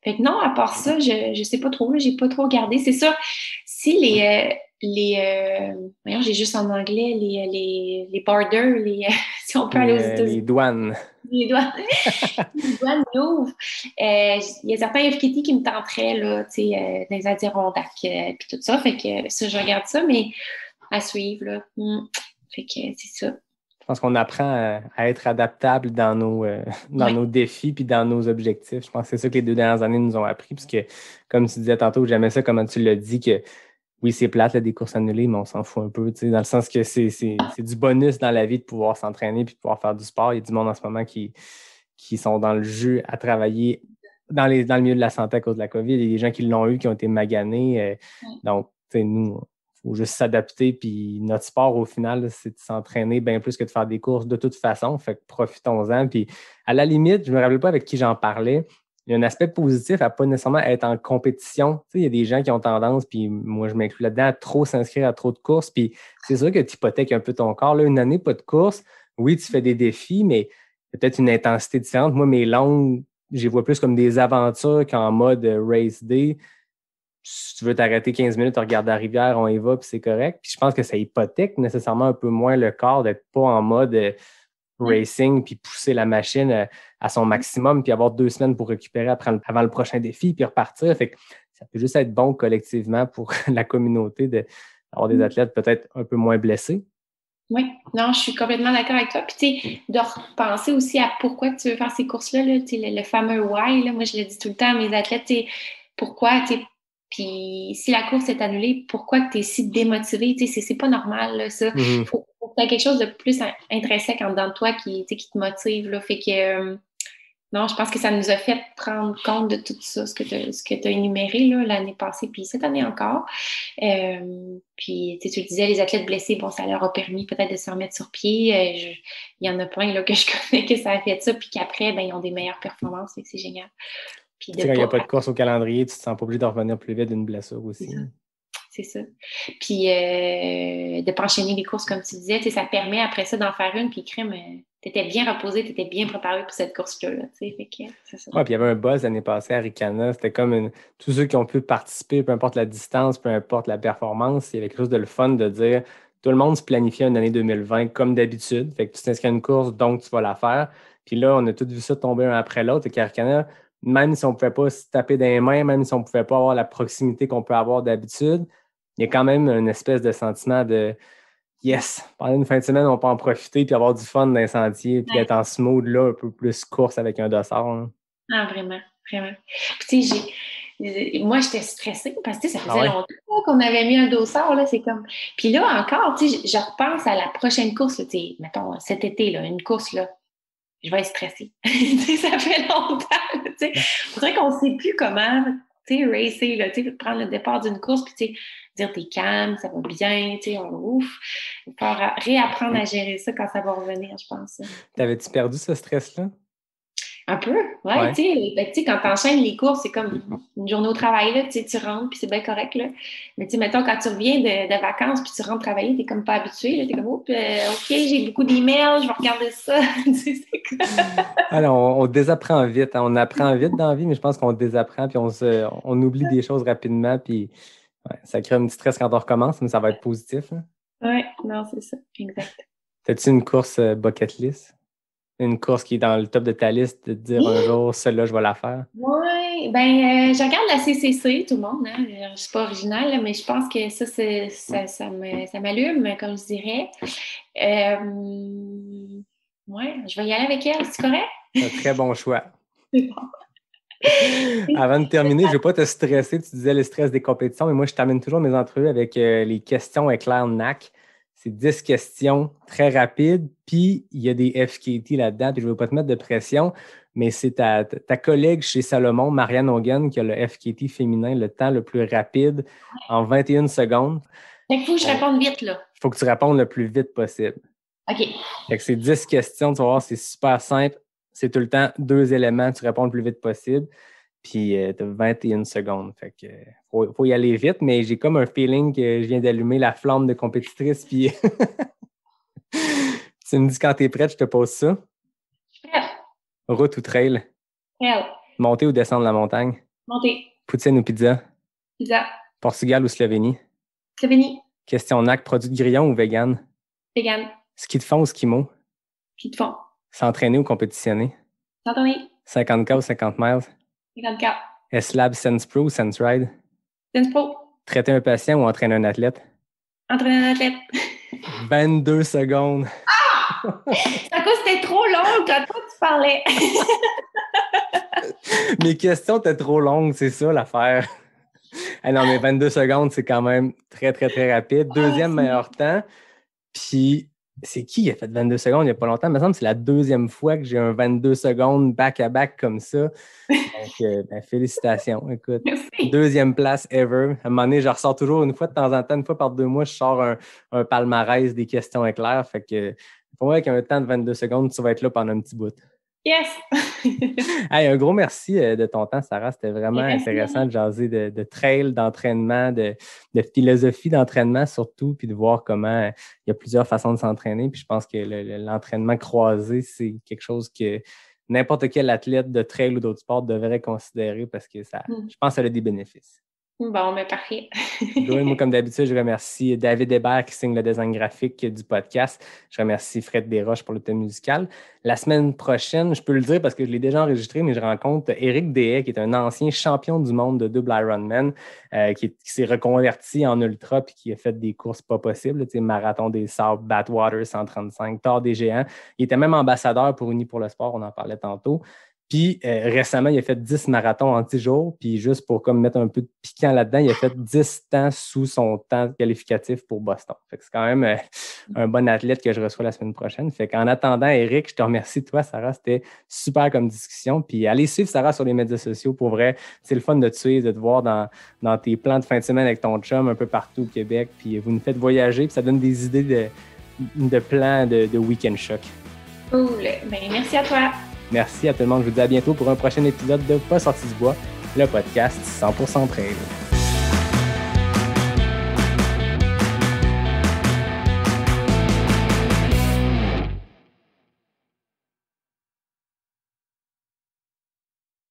Fait que non, à part ça, je sais pas trop, là, j'ai pas trop regardé. C'est sûr, si voyons, j'ai juste en anglais, les borders, si on peut aller aux États-Unis. Les douanes. Les douanes, les douanes m'ouvrent. Il y a certains FKT qui me tenteraient, là, tu sais, dans les Adirondacks, puis tout ça. Fait que ça, je regarde ça, mais à suivre, là. Fait que c'est ça. Je pense qu'on apprend à être adaptable dans nos défis puis dans nos objectifs. Je pense que c'est ça que les 2 dernières années nous ont appris, parce que, comme tu disais tantôt, j'aimais ça, comment tu l'as dit, que oui, c'est plate, là, des courses annulées, mais on s'en fout un peu, tu sais, dans le sens que c'est du bonus dans la vie de pouvoir s'entraîner puis de pouvoir faire du sport. Il y a du monde en ce moment qui sont dans le jeu à travailler dans le milieu de la santé à cause de la COVID. Il y a des gens qui l'ont eu, qui ont été maganés. Donc, tu sais, nous, il faut juste s'adapter. Puis notre sport, au final, c'est de s'entraîner bien plus que de faire des courses de toute façon. Fait que profitons-en. Puis à la limite, je ne me rappelle pas avec qui j'en parlais, il y a un aspect positif à pas nécessairement être en compétition. Tu sais, il y a des gens qui ont tendance, puis moi, je m'inclus là-dedans, à trop s'inscrire à trop de courses. Puis c'est sûr que tu hypothèques un peu ton corps. Là, une année, pas de course. Oui, tu fais des défis, mais peut-être une intensité différente. Moi, mes longues, je les vois plus comme des aventures qu'en mode race day. Si tu veux t'arrêter 15 minutes, regarder la rivière, on y va, puis c'est correct. Puis je pense que ça hypothèque nécessairement un peu moins le corps d'être pas en mode racing, puis pousser la machine à son maximum, puis avoir 2 semaines pour récupérer avant le prochain défi, puis repartir. Fait que ça peut juste être bon collectivement pour la communauté d'avoir des athlètes peut-être un peu moins blessés. Oui, non, je suis complètement d'accord avec toi. Puis, tu sais, de repenser aussi à pourquoi tu veux faire ces courses-là, là, tu sais, le fameux why, là, moi, je le dis tout le temps à mes athlètes, tu sais, pourquoi, tu sais, puis si la course est annulée, pourquoi tu es si démotivé, tu sais, c'est pas normal, là, ça. Mm-hmm. Faut que tu aies quelque chose de plus intrinsèque en dedans de toi qui te motive, là. Fait que, non, je pense que ça nous a fait prendre compte de tout ça, ce que tu as énuméré là, l'année passée, puis cette année encore. Puis, tu le disais, les athlètes blessés, bon, ça leur a permis peut-être de se remettre sur pied. Il y en a plein là, que je connais que ça a fait ça, puis qu'après, ben, ils ont des meilleures performances, fait que c'est génial. Puis quand il n'y a pas de course au calendrier, tu ne te sens pas obligé de revenir plus vite d'une blessure aussi. C'est ça. Puis, de ne pas enchaîner les courses, comme tu disais, ça permet après ça d'en faire une, puis crème, tu étais bien reposé, tu étais bien préparé pour cette course-là. Fait que, c'est ça. Ouais, puis il y avait un buzz l'année passée à Ricana. C'était comme tous ceux qui ont pu participer, peu importe la distance, peu importe la performance, il y avait quelque chose de le fun de dire tout le monde se planifiait une année 2020 comme d'habitude. Fait que tu t'inscris à une course, donc tu vas la faire. Puis là, on a tous vu ça tomber un après l'autre. Et qu'à Ricana, même si on ne pouvait pas se taper dans les mains, même si on ne pouvait pas avoir la proximité qu'on peut avoir d'habitude, il y a quand même une espèce de sentiment de yes, pendant une fin de semaine, on peut en profiter puis avoir du fun dans les sentiers puis d'être en smooth là, un peu plus course avec un dossard. Hein. Ah, vraiment, vraiment. Puis, tu sais, moi, j'étais stressée parce que ça faisait longtemps qu'on avait mis un dossard, là, c'est comme... Puis là, encore, tu sais, je repense à la prochaine course, tu sais, mettons, cet été, là, une course, là, je vais être stressée. Tu sais, ça fait longtemps, tu sais. Faudrait qu'on ne sait plus comment, tu sais, racer, là, tu sais, prendre le départ d'une course, puis, tu sais, dire t'es calme, ça va bien, tu sais, ouf. Il faut réapprendre à gérer ça quand ça va revenir, je pense. T'avais-tu perdu ce stress-là? Un peu, ouais. Tu sais, quand tu enchaînes les courses, c'est comme une journée au travail, là, tu rentres, puis c'est bien correct, là. Mais tu sais, mettons, quand tu reviens de vacances, puis tu rentres travailler, t'es comme pas habitué, là, t'es comme, OK, j'ai beaucoup d'emails, je vais regarder ça. Alors, on désapprend vite, hein. On apprend vite dans la vie, mais je pense qu'on désapprend, puis on oublie des choses rapidement, puis ouais, ça crée un petit stress quand on recommence, mais ça va être positif. Hein. Oui, non, c'est ça, exact. T'as-tu une course bucket list? Une course qui est dans le top de ta liste, de te dire un jour, celle-là, je vais la faire? Oui, ben je regarde la CCC, tout le monde, hein. Je suis pas originale, là, mais je pense que ça m'allume, comme je dirais. Ouais, je vais y aller avec elle, c'est correct? Un très bon choix. C'est bon. Avant de terminer, je ne veux pas te stresser. Tu disais le stress des compétitions, mais moi, je termine toujours mes entrevues avec les questions éclair NAC. C'est 10 questions très rapides, puis il y a des FKT là-dedans, puis je ne veux pas te mettre de pression, mais c'est ta collègue chez Salomon, Marianne Hogan, qui a le FKT féminin, le temps le plus rapide, en 21 secondes. Fait qu'il faut que je réponde vite, là. Il faut que tu répondes le plus vite possible. OK. Fait que c'est 10 questions, tu vas voir, c'est super simple. C'est tout le temps 2 éléments, tu réponds le plus vite possible. Puis tu as 21 secondes. Fait que faut y aller vite, mais j'ai comme un feeling que je viens d'allumer la flamme de compétitrice. Puis tu me dis quand tu es prête, je te pose ça. Je suis prête. Route ou trail? Trail. Monter ou descendre la montagne? Monter. Poutine ou pizza? Pizza. Portugal ou Slovénie? Slovénie. Questionnaire, produit de grillon ou vegan? Vegan. Ski de fond ou ski mot? Ski de fond. S'entraîner ou compétitionner? S'entraîner. 50K ou 50 miles? 50K. S-Lab, Sense Pro ou Sense Ride? Sense Pro. Traiter un patient ou entraîner un athlète? Entraîner un athlète. 22 secondes. C'est à cause que c'était trop long quand toi tu parlais. Mes questions étaient trop longues, c'est ça l'affaire. Ah non, mais 22 secondes, c'est quand même très, très, très rapide. Deuxième meilleur temps. Puis, c'est qui a fait 22 secondes il n'y a pas longtemps? Il me semble que c'est la deuxième fois que j'ai un 22 secondes back-à-back comme ça. Donc, félicitations. Écoute, Merci. deuxième place ever. À un moment donné, je ressors toujours une fois de temps en temps, une fois par 2 mois, je sors un palmarès des questions éclairs. Fait que, pour moi, avec un temps de 22 secondes, tu vas être là pendant un petit bout. Yes! Hey, un gros merci de ton temps, Sarah. C'était vraiment intéressant de jaser de trail, d'entraînement, de philosophie d'entraînement surtout, puis de voir comment il y a plusieurs façons de s'entraîner. Puis je pense que l'entraînement croisé, c'est quelque chose que n'importe quel athlète de trail ou d'autres sports devrait considérer parce que ça, je pense que ça a des bénéfices. Bon, mais parfait. Moi, comme d'habitude, je remercie David Hébert qui signe le design graphique du podcast. Je remercie Fred Desroches pour le thème musical. La semaine prochaine, je peux le dire parce que je l'ai déjà enregistré, mais je rencontre Éric Dehaye, qui est un ancien champion du monde de double Ironman, qui s'est reconverti en ultra puis qui a fait des courses pas possibles, marathon des sables, Badwater 135, Tour des géants. Il était même ambassadeur pour Unis pour le sport, on en parlait tantôt. Puis récemment, il a fait 10 marathons en 10 jours. Puis juste pour comme mettre un peu de piquant là-dedans, il a fait 10 temps sous son temps qualificatif pour Boston. Fait que c'est quand même un bon athlète que je reçois la semaine prochaine. Fait qu'en attendant, Éric, je te remercie toi, Sarah. C'était super comme discussion. Puis allez suivre Sarah sur les médias sociaux. Pour vrai, c'est le fun de te suivre, de te voir dans tes plans de fin de semaine avec ton chum un peu partout au Québec. Puis vous nous faites voyager. Puis ça donne des idées de plans de week-end choc. Cool. Ben, merci à toi. Merci à tout le monde. Je vous dis à bientôt pour un prochain épisode de Pas sorti du bois, le podcast 100% trail.